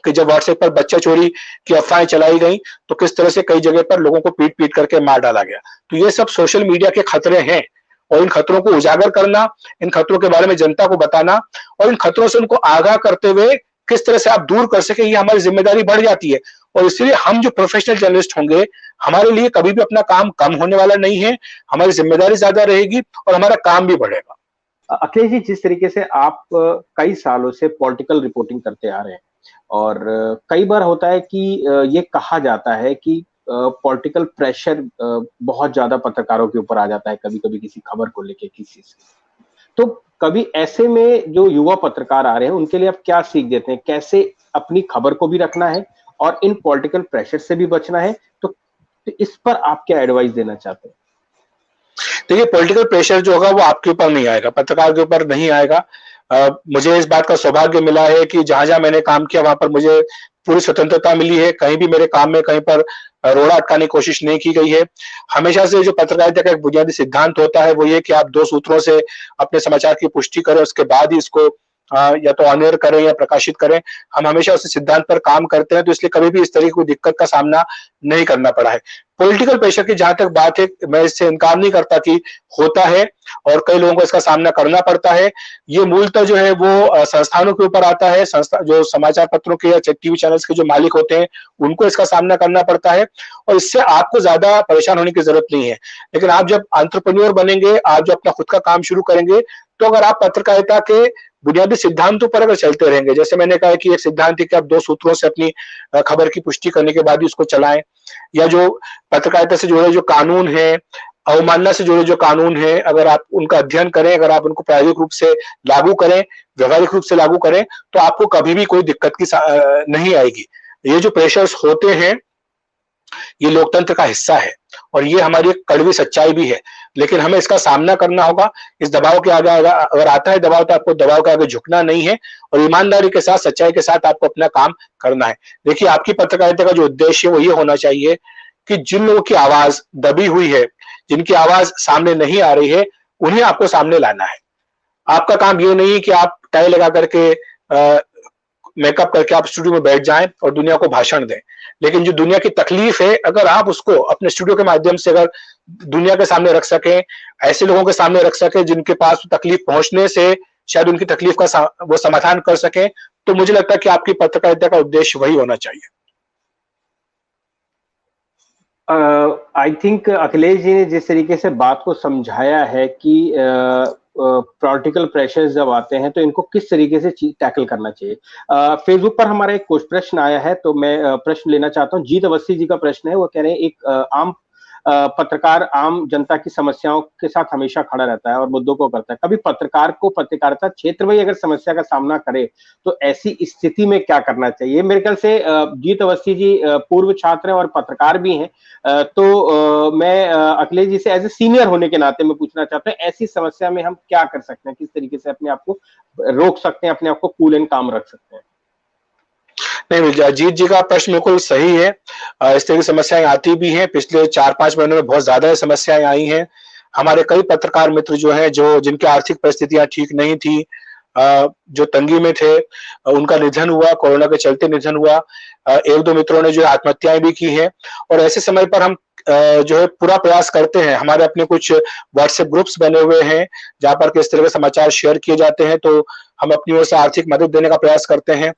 कि जब व्हाट्सएप पर बच्चा चोरी की अफवाहें चलाई गई तो किस तरह से कई जगह पर लोगों को पीट पीट करके मार डाला गया। तो ये सब सोशल मीडिया के खतरे हैं और इन खतरों को उजागर करना, इन खतरों के बारे में जनता को बताना और इन खतरों से उनको आगाह करते हुए किस तरह से आप दूर कर सके, ये हमारी जिम्मेदारी बढ़ जाती है। और इसलिए हम जो प्रोफेशनल जर्नलिस्ट होंगे, हमारे लिए कभी भी अपना काम कम होने वाला नहीं है, हमारी जिम्मेदारी ज्यादा रहेगी और हमारा काम भी बढ़ेगा। अखिलेश जी, जिस तरीके से आप कई सालों से पॉलिटिकल रिपोर्टिंग करते आ रहे हैं और कई बार होता है कि ये कहा जाता है कि पॉलिटिकल प्रेशर बहुत ज्यादा पत्रकारों के ऊपर आ जाता है कभी कभी किसी खबर को लेके किसी से, तो कभी ऐसे में जो युवा पत्रकार आ रहे हैं उनके लिए आप क्या सीख देते हैं, कैसे अपनी खबर को भी रखना है और इन पॉलिटिकल प्रेशर से भी बचना है, तो इस पर आप क्या एडवाइस देना चाहते हैं? देखिए पॉलिटिकल प्रेशर जो होगा वो आपके ऊपर नहीं आएगा, पत्रकार के ऊपर नहीं आएगा। मुझे इस बात का सौभाग्य मिला है कि जहां-जहां मैंने काम किया वहां पर मुझे पूरी स्वतंत्रता मिली है। कहीं भी मेरे काम में कहीं पर रोड़ा अटकाने की कोशिश नहीं की गई है। हमेशा से जो पत्रकारिता का एक बुनियादी सिद्धांत होता है वो ये कि आप 2 सूत्रों से अपने समाचार की पुष्टि करें, उसके बाद ही इसको या तो ऑन एयर करें या प्रकाशित करें। हम हमेशा उस सिद्धांत पर काम करते हैं, तो इसलिए कभी भी इस तरह की कोई दिक्कत का सामना नहीं करना पड़ा है। पॉलिटिकल प्रेशर की जहां तक बात है, मैं इससे इनकार नहीं करता कि होता है और कई लोगों को इसका सामना करना पड़ता है। ये मूलतः जो है वो संस्थानों के ऊपर आता है, संस्था जो समाचार पत्रों के या टीवी चैनल्स के जो मालिक होते हैं उनको इसका सामना करना पड़ता है और इससे आपको ज्यादा परेशान होने की जरूरत नहीं है। लेकिन आप जब एंटरप्रेन्योर बनेंगे, आप जब अपना खुद का काम शुरू करेंगे, तो अगर आप पत्रकारिता के बुनियादी सिद्धांतों पर अगर चलते रहेंगे, जैसे मैंने कहा कि एक सिद्धांत है कि आप 2 सूत्रों से अपनी खबर की पुष्टि करने के बाद ही उसको चलाएं, या जो पत्रकारिता से जुड़े जो कानून है, अवमानना से जुड़े जो कानून है, अगर आप उनका अध्ययन करें, अगर आप उनको प्रायोगिक रूप से लागू करें, व्यवहारिक रूप से लागू करें, तो आपको कभी भी कोई दिक्कत की नहीं आएगी। ये जो प्रेशर्स होते हैं ये लोकतंत्र का हिस्सा है और ये हमारी एक कड़वी सच्चाई भी है, लेकिन हमें इसका सामना करना होगा। इस दबाव के आगे अगर आता है दबाव, तो आपको दबाव के आगे झुकना नहीं है और ईमानदारी के साथ, सच्चाई के साथ आपको अपना काम करना है। देखिए, आपकी पत्रकारिता का जो उद्देश्य है वो ये होना चाहिए कि जिन लोगों की आवाज दबी हुई है, जिनकी आवाज सामने नहीं आ रही है, उन्हें आपको सामने लाना है। आपका काम ये नहीं कि आप टाई लगा करके मेकअप करके आप स्टूडियो में बैठ जाएं और दुनिया को भाषण दें, लेकिन जो दुनिया की तकलीफ है, अगर आप उसको अपने स्टूडियो के माध्यम से अगर दुनिया के सामने रख सकें, ऐसे लोगों के सामने रख सकें जिनके पास तकलीफ पहुंचने से शायद उनकी तकलीफ का वो समाधान कर सकें, तो मुझे लगता है कि आपकी पत्रकारिता का उद्देश्य वही होना चाहिए। आई थिंक अखिलेश जी ने जिस तरीके से बात को समझाया है कि पॉलिटिकल प्रेशर्स जब आते हैं तो इनको किस तरीके से टैकल करना चाहिए। फेसबुक पर हमारा एक कुछ प्रश्न आया है, तो मैं प्रश्न लेना चाहता हूँ। जीत अवस्थी जी का प्रश्न है, वो कह रहे हैं एक आम पत्रकार आम जनता की समस्याओं के साथ हमेशा खड़ा रहता है और मुद्दों को करता है। कभी पत्रकार को पत्रकारिता क्षेत्र में अगर समस्या का सामना करे तो ऐसी स्थिति में क्या करना चाहिए? मेरे ख्याल से जीत अवस्थी जी पूर्व छात्र हैं और पत्रकार भी हैं, तो मैं अखिलेश जी से एज ए सीनियर होने के नाते मैं पूछना चाहता हूँ, ऐसी समस्या में हम क्या कर सकते हैं, किस तरीके से अपने आप को रोक सकते हैं, अपने आप को कूल एंड काम रख सकते हैं? नहीं, अजीत जी का प्रश्न बिल्कुल सही है। इस तरह की समस्याएं आती भी हैं। पिछले 4-5 महीनों में बहुत ज्यादा समस्याएं आई हैं। हमारे कई पत्रकार मित्र जो हैं, जिनकी आर्थिक परिस्थितियां ठीक नहीं थी, जो तंगी में थे, उनका निधन हुआ, कोरोना के चलते निधन हुआ। 1-2 मित्रों ने जो आत्महत्याएं भी की हैं, और ऐसे समय पर हम जो है पूरा प्रयास करते हैं। हमारे अपने कुछ व्हाट्सएप ग्रुप्स बने हुए हैं जहां पर किस तरह के समाचार शेयर किए जाते हैं, तो हम अपनी ओर से आर्थिक मदद देने का प्रयास करते हैं।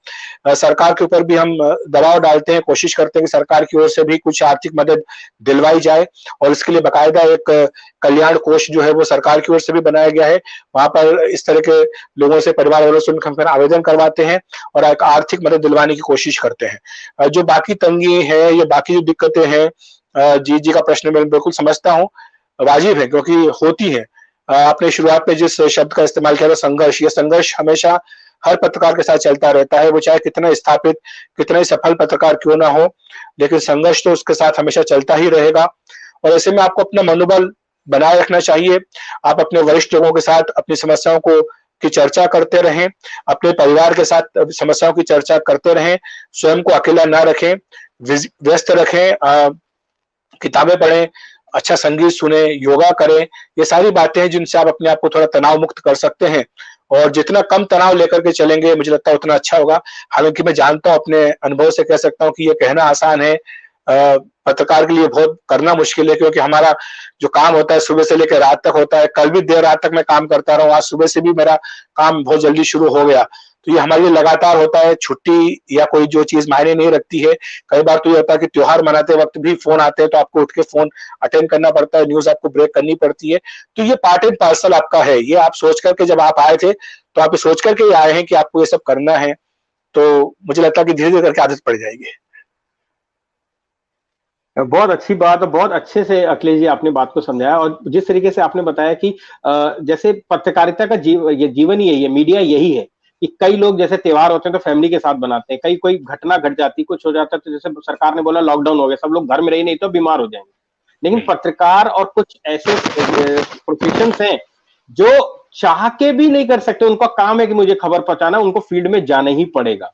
सरकार के ऊपर भी हम दबाव डालते हैं, कोशिश करते हैं कि सरकार की ओर से भी कुछ आर्थिक मदद दिलवाई जाए, और इसके लिए बाकायदा एक कल्याण कोष जो है वो सरकार की ओर से भी बनाया गया है। वहां पर इस तरह के लोगों से, परिवार वालों से उनका फिर आवेदन करवाते हैं और एक आर्थिक मदद दिलवाने की कोशिश करते हैं। जो बाकी तंगी है या बाकी जो दिक्कतें हैं, जी जी का प्रश्न मैं बिल्कुल समझता हूँ, वाजिब है, क्योंकि होती है। आपने शुरुआत में जिस शब्द का इस्तेमाल किया था, संघर्ष, ये संघर्ष हमेशा हर पत्रकार के साथ चलता रहता है। वो चाहे कितना स्थापित, कितना ही सफल पत्रकार क्यों ना हो, लेकिन संघर्ष तो उसके साथ हमेशा चलता ही रहेगा। और ऐसे में आपको अपना मनोबल बनाए रखना चाहिए। आप अपने वरिष्ठ लोगों के साथ अपनी समस्याओं की चर्चा करते रहें, अपने परिवार के साथ समस्याओं की चर्चा करते रहें, स्वयं को अकेला ना रखें, व्यस्त रखें, किताबें पढ़ें, अच्छा संगीत सुने, योगा करें। ये सारी बातें हैं जिनसे आप अपने आप को थोड़ा तनाव मुक्त कर सकते हैं, और जितना कम तनाव लेकर के चलेंगे, मुझे लगता है उतना अच्छा होगा। हालांकि मैं जानता हूँ, अपने अनुभव से कह सकता हूँ कि ये कहना आसान है, पत्रकार के लिए बहुत करना मुश्किल है, क्योंकि हमारा जो काम होता है सुबह से लेकर रात तक होता है। कल भी देर रात तक मैं काम करता रहा हूँ, आज सुबह से भी मेरा काम बहुत जल्दी शुरू हो गया। तो ये हमारे लिए लगातार होता है। छुट्टी या कोई जो चीज मायने नहीं रखती है। कई बार तो ये होता है कि त्योहार मनाते वक्त भी फोन आते हैं, तो आपको उठ के फोन अटेंड करना पड़ता है, न्यूज आपको ब्रेक करनी पड़ती है। तो ये पार्ट एंड पार्सल आपका है। ये आप सोच करके जब आप आए थे, तो आप सोच करके ही आए हैं कि आपको ये सब करना है। तो मुझे लगता है कि धीरे धीरे करके आदत पड़ जाएगी। बहुत अच्छी बात, और बहुत अच्छे से अखिलेश जी आपने बात को समझाया, और जिस तरीके से आपने बताया कि जैसे पत्रकारिता का ये जीवन ही है, ये मीडिया यही है कि कई लोग जैसे त्योहार होते हैं तो फैमिली के साथ बनाते हैं, कई कोई घटना घट जाती, कुछ हो जाता है, तो जैसे सरकार ने बोला लॉकडाउन हो गया, सब लोग घर में रही, नहीं तो बीमार हो जाएंगे। लेकिन पत्रकार और कुछ ऐसे प्रोफेशंस हैं जो चाह के भी नहीं कर सकते, उनका काम है कि मुझे खबर पहुंचाना, उनको फील्ड में जाना ही पड़ेगा।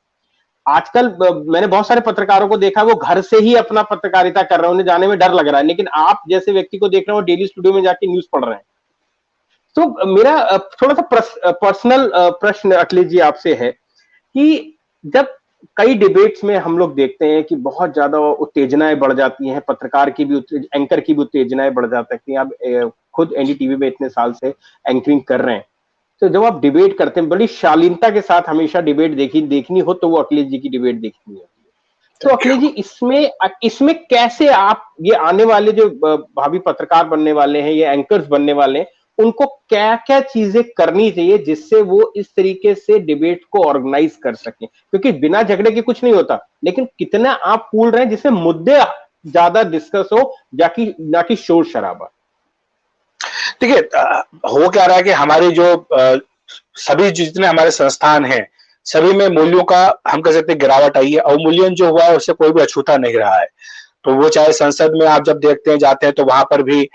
आजकल मैंने बहुत सारे पत्रकारों को देखा, वो घर से ही अपना पत्रकारिता कर रहे हैं, उन्हें जाने में डर लग रहा है, लेकिन आप जैसे व्यक्ति को देख रहे हो डेली स्टूडियो में जाके न्यूज पढ़ रहे हैं। तो मेरा थोड़ा सा पर्सनल प्रश्न अखिलेश जी आपसे है कि जब कई डिबेट्स में हम लोग देखते हैं कि बहुत ज्यादा उत्तेजनाएं बढ़ जाती हैं, पत्रकार की भी, एंकर की भी उत्तेजनाएं बढ़ जा सकती हैं। आप खुद एनडीटीवी में इतने साल से एंकरिंग कर रहे हैं, तो जब आप डिबेट करते हैं, बड़ी शालीनता के साथ हमेशा डिबेट देखनी हो तो वो अखिलेश जी की डिबेट देखनी होती है। तो अखिलेश जी, इसमें कैसे आप ये आने वाले जो भावी पत्रकार बनने वाले हैं, ये एंकर्स बनने वाले हैं, उनको क्या क्या चीजें करनी चाहिए जिससे वो इस तरीके से डिबेट को ऑर्गेनाइज कर सकें? क्योंकि बिना झगड़े के कुछ नहीं होता, लेकिन कितना आप कूल रहे हैं जिससे मुद्दे ज्यादा डिस्कस हो, ना कि शोर शराबा। देखिए, हो क्या रहा है कि हमारी जो सभी जितने हमारे संस्थान हैं, सभी में मूल्यों का हम कह सकते हैं गिरावट आई है। अवमूल्यन जो हुआ है उससे कोई भी अछूता नहीं रहा है। तो वो चाहे संसद में आप जब देखते हैं जाते हैं तो वहां पर भी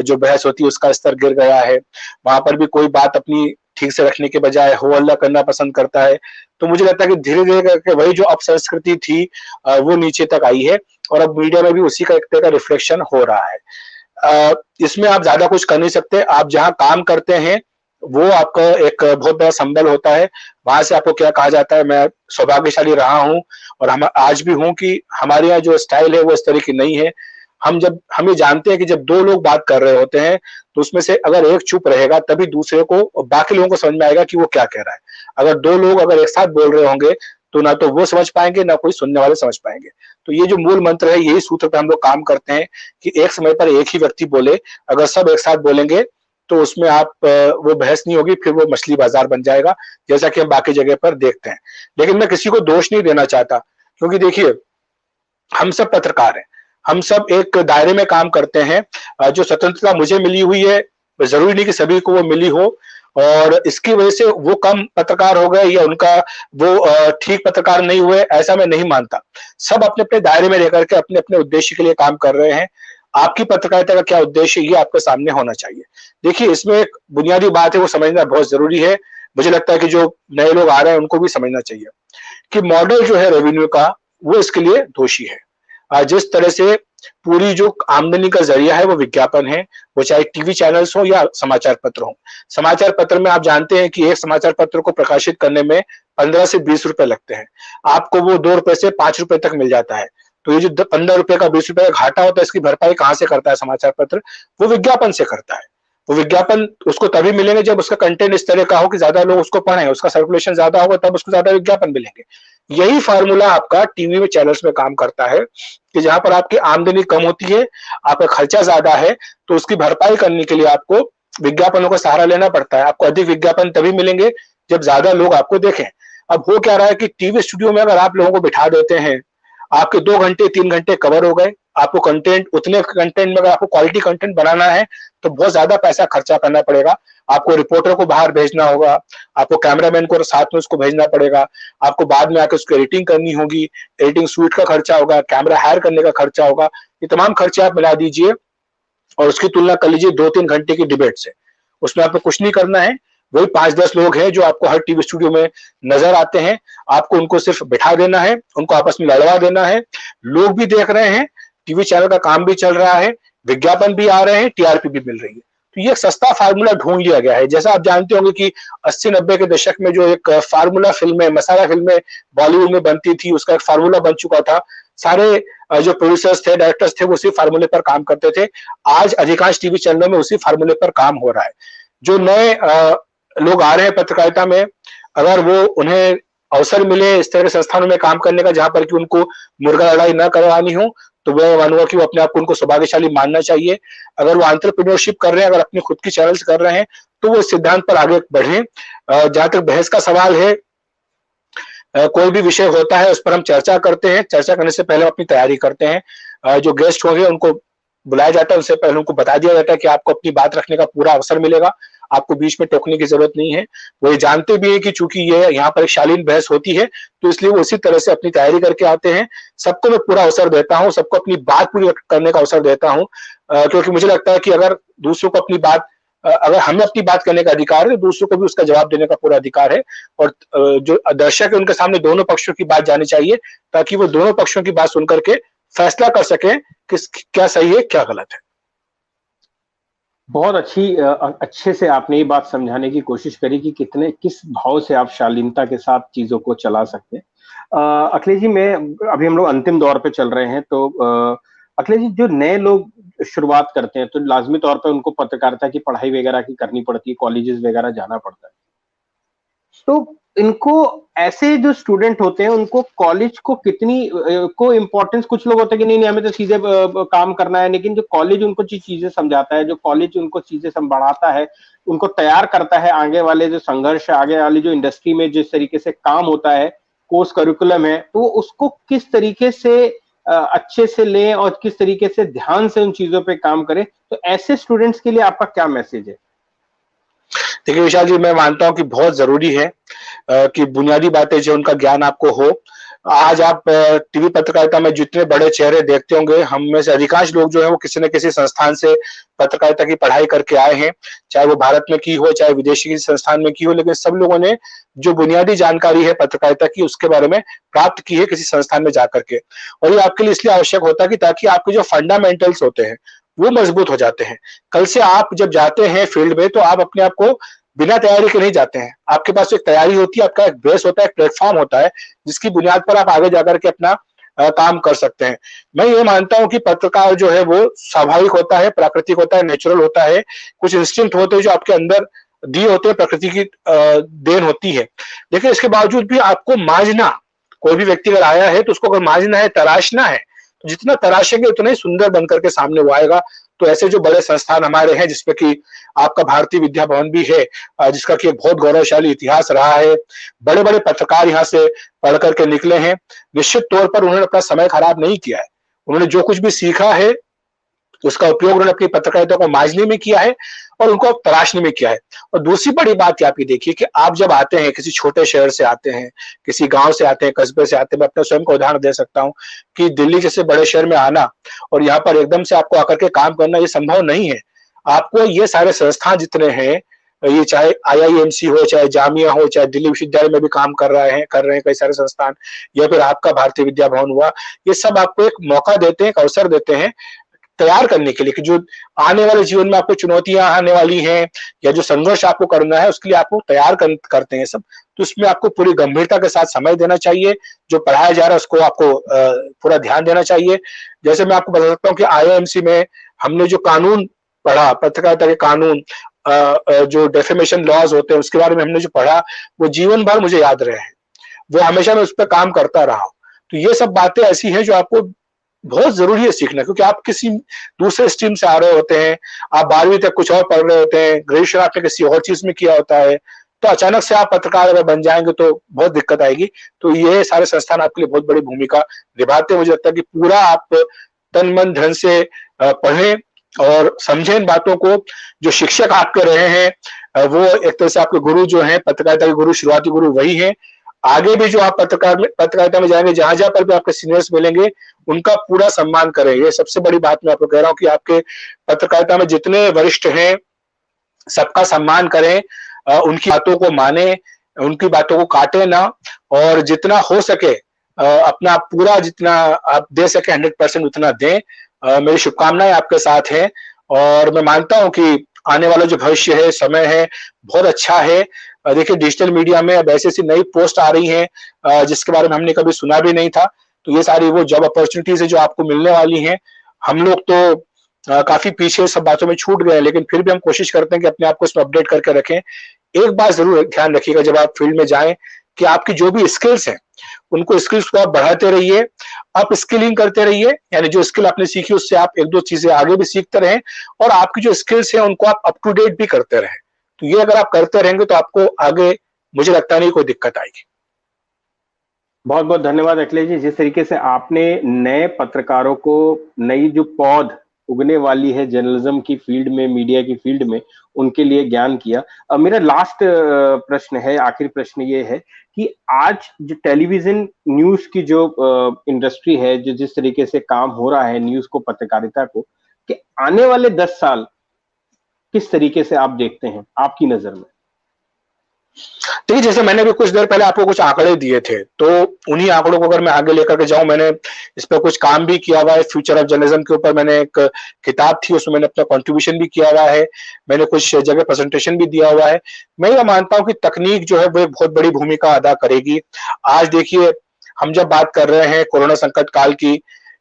जो बहस होती है उसका स्तर गिर गया है। वहां पर भी कोई बात अपनी ठीक से रखने के बजाय हो हल्ला करना पसंद करता है। तो मुझे लगता है कि धीरे-धीरे करके वही जो अपसंस्कृति थी वो नीचे तक आई है और अब मीडिया में भी उसी का एक तरह का रिफ्लेक्शन हो रहा है। इसमें आप ज़्यादा कुछ कर नहीं सकते, आप जहाँ काम करते हैं, वो आपका एक बहुत बड़ा संबल होता है। वहाँ से आपको क्या कहा जाता है, मैं सौभाग्यशाली रहा हूँ और हम आज भी हूँ कि हमारे यहाँ जो स्टाइल है वो इस तरह की नहीं है। हम ये जानते हैं कि जब 2 लोग बात कर रहे होते हैं, तो उसमें से अगर एक चुप रहेगा तभी दूसरे को बाकी लोगों को समझ में आएगा कि वो क्या कह रहा है। अगर 2 लोग अगर एक साथ बोल रहे होंगे, तो ना तो वो समझ पाएँगे, ना कोई सुनने वाले समझ पाएँगे। तो ये जो मूल मंत्र है, यही सूत्र पे हम लोग काम करते हैं कि एक समय पर एक ही व्यक्ति बोले। अगर सब एक साथ बोलेंगे, तो उसमें आप वो बहस नहीं होगी, फिर वो मछली बाज़ार बन जाएगा, जैसा कि हम बाकी जगह पर देखते हैं। लेकिन मैं किसी को दोष नहीं देना चाहता, क्योंकि देखिए, हम सब पत्रकार हैं, हम सब एक दायरे में काम करते हैं। जो स्वतंत्रता मुझे मिली हुई है, ज़रूरी नहीं कि सभी को वो मिली हो और इसकी वजह से वो कम पत्रकार हो गए या उनका वो ठीक पत्रकार नहीं हुए, ऐसा मैं नहीं मानता। सब अपने-अपने दायरे में रह कर के अपने-अपने उद्देश्य के लिए काम कर रहे हैं। आपकी पत्रकारिता का क्या उद्देश्य है, ये आपके सामने होना चाहिए। देखिए, इसमें एक बुनियादी बात है, वो समझना बहुत ज़रूरी है। मुझे लगता है कि जो नए लोग आ रहे हैं, उनको भी समझना चाहिए कि मॉडल जो है रेवेन्यू का, वो इसके लिए दोषी है। जिस तरह से पूरी जो आमदनी का ज़रिया है वो विज्ञापन है, वो चाहे टीवी चैनल्स हो या समाचार पत्र हो। समाचार पत्र में आप जानते हैं कि एक समाचार पत्र को प्रकाशित करने में 15 से 20 रुपए लगते हैं। आपको वो ₹2 से ₹5 तक मिल जाता है। तो ये जो द ₹15 का ₹20 का घाटा होता है, इसकी भरपाई कहाँ से करता है समाचार पत्र? वो विज्ञापन से करता है। वो विज्ञापन उसको तभी मिलेंगे जब उसका कंटेंट इस तरह का हो कि ज़्यादा लोग उसको पढ़ें, उसका सर्कुलेशन ज़्यादा होगा तब उसको ज़्यादा विज्ञापन मिलेंगे। यही फ़ॉर्मूला आपका टीवी में चैनल्स में काम करता है कि जहाँ पर आपकी आमदनी कम होती है, आपका खर्चा ज़्यादा है, तो उसकी भरपाई करने के लिए आपको विज्ञापनों का सहारा लेना पड़ता है। आपको अधिक विज्ञापन तभी मिलेंगे जब ज़्यादा लोग आपको देखें। अब हो क्या रहा है कि टीवी स्टूडियो में अगर आप लोगों को बिठा देते हैं, आपके 2 घंटे 3 घंटे कवर हो गए, आपको कंटेंट उतने कंटेंट में अगर आपको क्वालिटी कंटेंट बनाना है, तो बहुत ज़्यादा पैसा खर्चा करना पड़ेगा। आपको रिपोर्टर को बाहर भेजना होगा, आपको कैमरामैन को साथ में उसको भेजना पड़ेगा, आपको बाद में आके उसकी एडिटिंग करनी होगी, एडिटिंग सूट का खर्चा होगा, कैमरा हायर करने का खर्चा होगा। ये तमाम खर्चे आप मिला दीजिए और उसकी तुलना कर लीजिए 2-3 घंटे की डिबेट से। उसमें आपको कुछ नहीं करना है, वही 5-10 लोग हैं जो आपको हर टीवी स्टूडियो में नज़र आते हैं। आपको उनको सिर्फ बिठा देना है, उनको आपस में लड़वा देना है। लोग भी देख रहे हैं, टीवी चैनल का काम भी चल रहा है, विज्ञापन भी आ रहे हैं, टीआरपी भी मिल रही है। तो ये एक सस्ता फार्मूला ढूँढ लिया गया है। जैसा आप जानते होंगे कि 80-90 के दशक में जो एक फार्मूला फ़िल्में, मसाला फ़िल्में बॉलीवुड में बनती थी, उसका एक फार्मूला बन चुका था। सारे जो प्रोड्यूसर्स थे, डायरेक्टर्स थे, वो उसी फार्मूले पर काम करते थे। आज अधिकांश टीवी चैनलों में उसी फार्मूले पर काम हो रहा है। जो नए लोग आ रहे हैं पत्रकारिता में, अगर वो उन्हें अवसर मिले इस तरह के संस्थानों में काम करने का जहाँ पर कि उनको मुर्गा लड़ाई ना करवानी हो, तो मैं मानूँगा कि वो अपने आप को उनको सौभाग्यशाली मानना चाहिए। अगर वो एंटरप्रेन्योरशिप कर रहे हैं, अगर अपनी खुद की चैनल्स कर रहे हैं, तो वो इस सिद्धांत पर आगे बढ़ें। जहाँ तक बहस का सवाल है, कोई भी विषय होता है उस पर हम चर्चा करते हैं, चर्चा करने से पहले हम अपनी तैयारी करते हैं। जो गेस्ट होंगे उनको बुलाया जाता है, उससे पहले उनको बता दिया जाता है कि आपको अपनी बात रखने का पूरा अवसर मिलेगा, आपको बीच में टोकने की ज़रूरत नहीं है। वो ये जानते भी हैं कि चूँकि ये यहाँ पर एक शालीन बहस होती है, तो इसलिए वो उसी तरह से अपनी तैयारी करके आते हैं। सबको मैं पूरा अवसर देता हूँ, सबको अपनी बात पूरी करने का अवसर देता हूँ, क्योंकि मुझे लगता है कि अगर दूसरों को अपनी बात अगर हमें अपनी बात करने का अधिकार है, तो दूसरों को भी उसका जवाब देने का पूरा अधिकार है और जो दर्शक है उनके सामने दोनों पक्षों की बात जानी चाहिए, ताकि वो दोनों पक्षों की बात सुन कर के फैसला कर सकें कि क्या सही है, क्या गलत है। बहुत अच्छे से आपने ये बात समझाने की कोशिश करी कि किस भाव से आप शालीनता के साथ चीज़ों को चला सकते हैं। अखिलेश जी, अभी हम लोग अंतिम दौर पे चल रहे हैं, तो अखिलेश जी, जो नए लोग शुरुआत करते हैं तो लाज़मी तौर पे उनको पत्रकारिता की पढ़ाई वगैरह की करनी पड़ती है, कॉलेजेस वगैरह जाना पड़ता है। तो इनको ऐसे जो स्टूडेंट होते हैं उनको कॉलेज को कितनी को इम्पोर्टेंस, कुछ लोग होते हैं कि नहीं हमें तो सीधे काम करना है, लेकिन जो कॉलेज उनको चीजें समझाता है, जो कॉलेज उनको चीजें बढ़ाता है, उनको तैयार करता है आगे वाले जो संघर्ष है, आगे वाली जो इंडस्ट्री में जिस तरीके से काम होता है, कोर्स करिकुलम है, तो उसको किस तरीके से अच्छे से लें और किस तरीके से ध्यान से उन चीजों पे काम करें, तो ऐसे स्टूडेंट्स के लिए आपका क्या मैसेज है? देखिए विशाल जी, मैं मानता हूँ कि बहुत ज़रूरी है कि बुनियादी बातें जो उनका ज्ञान आपको हो आज आप टीवी पत्रकारिता में जितने बड़े चेहरे देखते होंगे, हम में से अधिकांश लोग जो है वो किसी न किसी संस्थान से पत्रकारिता की पढ़ाई करके आए हैं, चाहे वो भारत में की हो, चाहे विदेशी किसी संस्थान में की हो, लेकिन सब लोगों ने जो बुनियादी जानकारी है पत्रकारिता की उसके बारे में प्राप्त की है किसी संस्थान में जाकर के। और ये आपके लिए इसलिए आवश्यक होता है कि ताकि आपके जो फंडामेंटल्स होते हैं वो मजबूत हो जाते हैं। कल से आप जब जाते हैं फील्ड में तो आप अपने आप को बिना तैयारी के नहीं जाते हैं। आपके पास एक तैयारी होती है, आपका एक बेस होता है, एक प्लेटफॉर्म होता है, जिसकी बुनियाद पर आप आगे जाकर के अपना काम कर सकते हैं। मैं ये मानता हूँ कि पत्रकार जो है वो स्वाभाविक होता है, प्राकृतिक होता है, नेचुरल होता है। कुछ इंस्टिंक्ट होते हैं जो आपके अंदर दिए होते हैं, प्रकृति की देन होती है। लेकिन इसके बावजूद भी आपको मांझना, कोई भी व्यक्ति अगर आया है तो उसको अगर मांझना है, तराशना है, तो जितना तराशेंगे उतना ही सुंदर बनकर के सामने वो आएगा। तो ऐसे जो बड़े संस्थान हमारे हैं, जिसमें कि आपका भारतीय विद्या भवन भी है, जिसका कि एक बहुत गौरवशाली इतिहास रहा है, बड़े बड़े पत्रकार यहाँ से पढ़ करके निकले हैं। निश्चित तौर पर उन्होंने अपना समय खराब नहीं किया है। उन्होंने जो कुछ भी सीखा है उसका उपयोग उन्होंने अपनी पत्रकारिता को मांझने में किया है और उनको तराशने में किया है। और दूसरी बड़ी बात आप ये देखिए कि आप जब आते हैं, किसी छोटे शहर से आते हैं, किसी गांव से आते हैं, कस्बे से आते हैं, मैं अपने स्वयं का उदाहरण दे सकता हूँ कि दिल्ली जैसे बड़े शहर में आना और यहाँ पर एकदम से आपको आकर के काम करना ये संभव नहीं है। आपको ये सारे संस्थान जितने हैं, ये चाहे IIMC हो, चाहे जामिया हो, चाहे दिल्ली विश्वविद्यालय में भी काम कर रहे हैं कई सारे संस्थान, या फिर आपका भारतीय विद्या भवन हुआ, ये सब आपको एक मौका देते हैं, एक अवसर देते हैं तैयार करने के लिए कि जो आने वाले जीवन में आपको चुनौतियां आने वाली हैं या जो संघर्ष आपको करना है उसके लिए आपको तैयार करते हैं सब। तो उसमें आपको पूरी गंभीरता के साथ समय देना चाहिए, जो पढ़ाया जा रहा है उसको आपको पूरा ध्यान देना चाहिए। जैसे मैं आपको बता सकता हूँ कि IIMC में हमने जो कानून पढ़ा, पत्रकारिता के कानून, जो डेफेमेशन लॉज होते हैं उसके बारे में हमने जो पढ़ा, वो जीवन भर मुझे याद रहे हैं। वो हमेशा मैं उस पर काम करता रहा हूँ। तो ये सब बातें ऐसी हैं जो आपको बहुत जरूरी है सीखना, क्योंकि आप किसी दूसरे स्ट्रीम से आ रहे होते हैं, आप 12वीं तक कुछ और पढ़ रहे होते हैं, ग्रेजुएशन आपने किसी और चीज में किया होता है, तो अचानक से आप पत्रकार अगर बन जाएंगे तो बहुत दिक्कत आएगी। तो ये सारे संस्थान आपके लिए बहुत बड़ी भूमिका निभाते हैं। मुझे लगता है कि पूरा आप तन मन धन से पढ़ें और समझें इन बातों को। जो शिक्षक आपके रहे हैं वो एक तरह से आपके गुरु जो हैं, पत्रकारिता के गुरु, शुरुआती गुरु वही हैं। आगे भी जो आप पत्रकारिता में जाएंगे, जहां जहां पर भी आपके सीनियर्स मिलेंगे, उनका पूरा सम्मान करें। ये सबसे बड़ी बात मैं आपको कह रहा हूँ कि आपके पत्रकारिता में जितने वरिष्ठ हैं सबका सम्मान करें, उनकी बातों को माने, उनकी बातों को काटे ना, और जितना हो सके अपना पूरा जितना आप दे सके 100% उतना दें। मेरी शुभकामनाएं आपके साथ हैं और मैं मानता हूं कि आने वाला जो भविष्य है, समय है, बहुत अच्छा है। देखिए डिजिटल मीडिया में अब ऐसी ऐसी नई पोस्ट आ रही हैं जिसके बारे में हमने कभी सुना भी नहीं था। तो ये सारी वो जॉब अपॉर्चुनिटीज है जो आपको मिलने वाली हैं। हम लोग तो काफी पीछे सब बातों में छूट गए, लेकिन फिर भी हम कोशिश करते हैं कि अपने आप को इसमें अपडेट करके रखें। एक बात जरूर ध्यान रखिएगा जब आप फील्ड में जाएं कि आपकी जो भी स्किल्स हैं उनको स्किल्स को आप बढ़ाते रहिए, आप स्किलिंग करते रहिए, यानी जो स्किल आपने सीखी उससे आप एक दो चीजें आगे भी सीखते रहें और आपकी जो स्किल्स हैं उनको आप अप टू डेट भी करते रहें। तो ये अगर आप करते रहेंगे तो आपको आगे मुझे लगता नहीं कोई दिक्कत आएगी। बहुत बहुत धन्यवाद अखिलेश जी, जिस तरीके से आपने नए पत्रकारों को नई जो पौध उगने वाली है जर्नलिज्म की फील्ड में, मीडिया की फील्ड में, उनके लिए ज्ञान किया। अब मेरा लास्ट प्रश्न है, आखिरी प्रश्न ये है कि आज जो टेलीविजन न्यूज की जो इंडस्ट्री है, जो जिस तरीके से काम हो रहा है न्यूज को, पत्रकारिता को, कि आने वाले 10 साल किस तरीके से आप देखते हैं आपकी नजर में? देखिए जैसे मैंने भी कुछ देर पहले आपको कुछ आंकड़े दिए थे, तो उन्हीं आंकड़ों को अगर मैं आगे लेकर के जाऊं, मैंने इस पर कुछ काम भी किया हुआ है। फ्यूचर ऑफ जर्नलिज्म के ऊपर मैंने एक किताब थी, उसमें मैंने अपना कंट्रीब्यूशन भी किया हुआ है, मैंने कुछ जगह प्रेजेंटेशन भी दिया हुआ है। मैं ये मानता हूं कि तकनीक जो है वो एक बहुत बड़ी भूमिका अदा करेगी। आज देखिए हम जब बात कर रहे हैं कोरोना संकट काल की,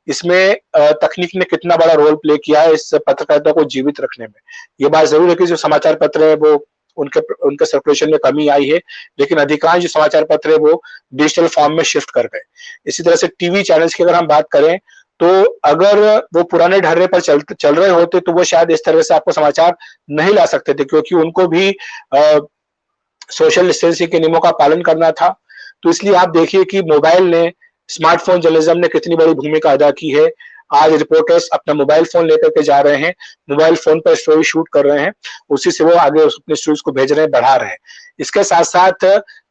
इसमें तकनीक ने कितना बड़ा रोल प्ले किया है इस पत्रकारिता को जीवित रखने में। ये बात जरूर है कि जो समाचार पत्र है वो उनके सर्कुलेशन में कमी आई है, लेकिन अधिकांश जो समाचार पत्र है वो डिजिटल फॉर्म में शिफ्ट कर गए। इसी तरह से टीवी चैनल्स की अगर हम बात करें तो अगर वो पुराने ढर्रे पर चल रहे होते तो वो शायद इस तरह से आपको समाचार नहीं ला सकते थे, क्योंकि उनको भी सोशल डिस्टेंसिंग के नियमों का पालन करना था। तो इसलिए आप देखिए कि मोबाइल ने, स्मार्टफोन जर्नलिज्म ने कितनी बड़ी भूमिका अदा की है। आज रिपोर्टर्स अपना मोबाइल फोन लेकर के जा रहे हैं, मोबाइल फोन पर स्टोरी शूट कर रहे हैं, उसी से वो आगे अपने स्टोरीज को भेज रहे हैं, बढ़ा रहे हैं। इसके साथ साथ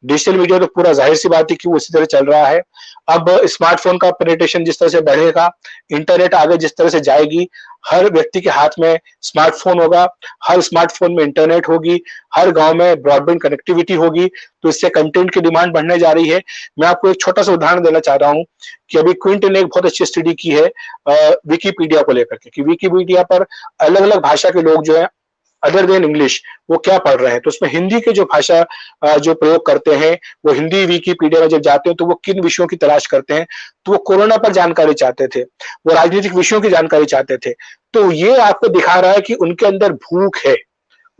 डिजिटल मीडिया तो पूरा जाहिर सी बात है कि वो उसी तरह चल रहा है। अब स्मार्टफोन का पेनिट्रेशन जिस तरह से बढ़ेगा, इंटरनेट आगे जिस तरह से जाएगी, हर व्यक्ति के हाथ में स्मार्टफोन होगा, हर स्मार्टफोन में इंटरनेट होगी, हर गांव में ब्रॉडबैंड कनेक्टिविटी होगी, तो इससे कंटेंट की डिमांड बढ़ने जा रही है। मैं आपको एक छोटा सा उदाहरण देना चाह रहा हूँ कि अभी क्विंट ने एक बहुत अच्छी स्टडी की है विकिपीडिया को लेकर के, कि विकिपीडिया पर अलग अलग भाषा के लोग जो है अदर देन इंग्लिश वो क्या पढ़ रहे हैं। तो उसमें हिंदी के जो भाषा जो प्रयोग करते हैं, वो हिंदी विकिपीडिया में जब जाते हैं तो वो किन विषयों की तलाश करते हैं, तो वो कोरोना पर जानकारी चाहते थे, वो राजनीतिक विषयों की जानकारी चाहते थे। तो ये आपको दिखा रहा है कि उनके अंदर भूख है,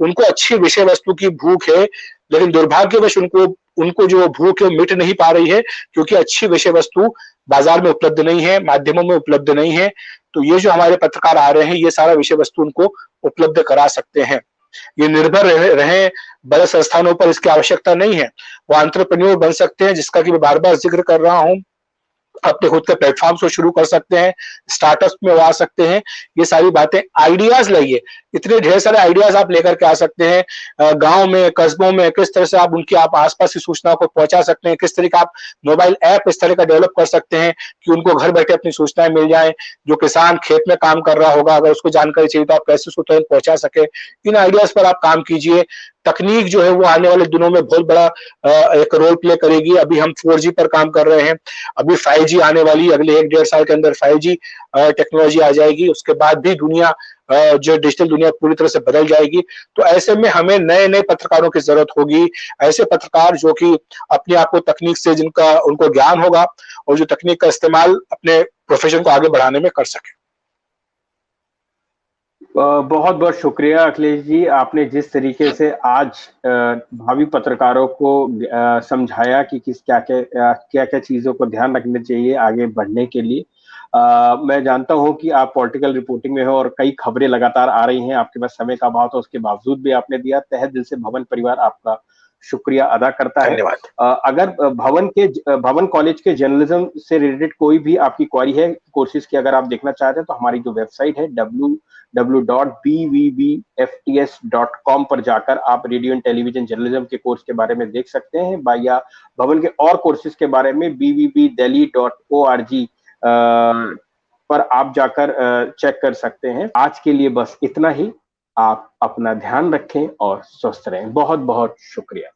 उनको अच्छी विषय वस्तु की भूख है, लेकिन दुर्भाग्यवश उनको उनको जो भूख है मिट नहीं पा रही है, क्योंकि अच्छी विषय वस्तु बाजार में उपलब्ध नहीं है, माध्यमों में उपलब्ध नहीं है। तो ये जो हमारे पत्रकार आ रहे हैं, ये सारा विषय वस्तु उनको उपलब्ध करा सकते हैं। ये निर्भर रहे बड़े संस्थानों पर, इसकी आवश्यकता नहीं है। वो एंटरप्रेन्योर बन सकते हैं, जिसका कि मैं बार-बार जिक्र कर रहा हूँ। अपने खुद के प्लेटफॉर्म्स को शुरू कर सकते हैं, स्टार्टअप्स में वो आ सकते हैं। ये सारी बातें, आइडियाज लाइए, इतने ढेर सारे आइडियाज आप लेकर के आ सकते हैं। गांव में, कस्बों में किस तरह से आप उनकी आप आसपास की सूचनाओं को पहुंचा सकते हैं, किस तरह का आप मोबाइल ऐप इस तरह का डेवलप कर सकते हैं कि उनको घर बैठे अपनी सूचनाएं मिल जाएं। जो किसान खेत में काम कर रहा होगा, अगर उसको जानकारी चाहिए तो आप कैसे उसको तुरंत पहुंचा सके। इन आइडियाज पर आप काम कीजिए। तकनीक जो है वो आने वाले दिनों में बहुत बड़ा एक रोल प्ले करेगी। अभी हम 4G पर काम कर रहे हैं, अभी 5G आने वाली, अगले 1-1.5 साल के अंदर 5G टेक्नोलॉजी आ जाएगी। उसके बाद भी दुनिया जो डिजिटल दुनिया पूरी तरह से बदल जाएगी। तो ऐसे में हमें नए नए पत्रकारों की जरूरत होगी, ऐसे पत्रकार जो कि अपने आप को तकनीक से, जिनका उनको ज्ञान होगा और जो तकनीक का इस्तेमाल अपने प्रोफेशन को आगे बढ़ाने में कर सके। बहुत बहुत शुक्रिया अखिलेश जी, आपने जिस तरीके से आज भावी पत्रकारों को समझाया कि किस क्या क्या चीजों को ध्यान रखना चाहिए आगे बढ़ने के लिए। मैं जानता हूं कि आप पॉलिटिकल रिपोर्टिंग में हो और कई खबरें लगातार आ रही हैं, आपके पास समय का अभाव था, उसके बावजूद भी आपने दिया। तहे दिल से भवन परिवार आपका शुक्रिया अदा करता है। अगर भवन कॉलेज के जर्नलिज्म से रिलेटेड कोई भी आपकी क्वेरी है, कोर्सेज की अगर आप देखना चाहते हैं, तो हमारी जो वेबसाइट है www.bvbfts.com पर जाकर आप रेडियो एंड टेलीविजन जर्नलिज्म के कोर्स के बारे में देख सकते हैं, या भवन के और कोर्सेज के बारे में bvbdelhi.org पर आप जाकर चेक कर सकते हैं। आज के लिए बस इतना ही। आप अपना ध्यान रखें और स्वस्थ रहें। बहुत बहुत शुक्रिया।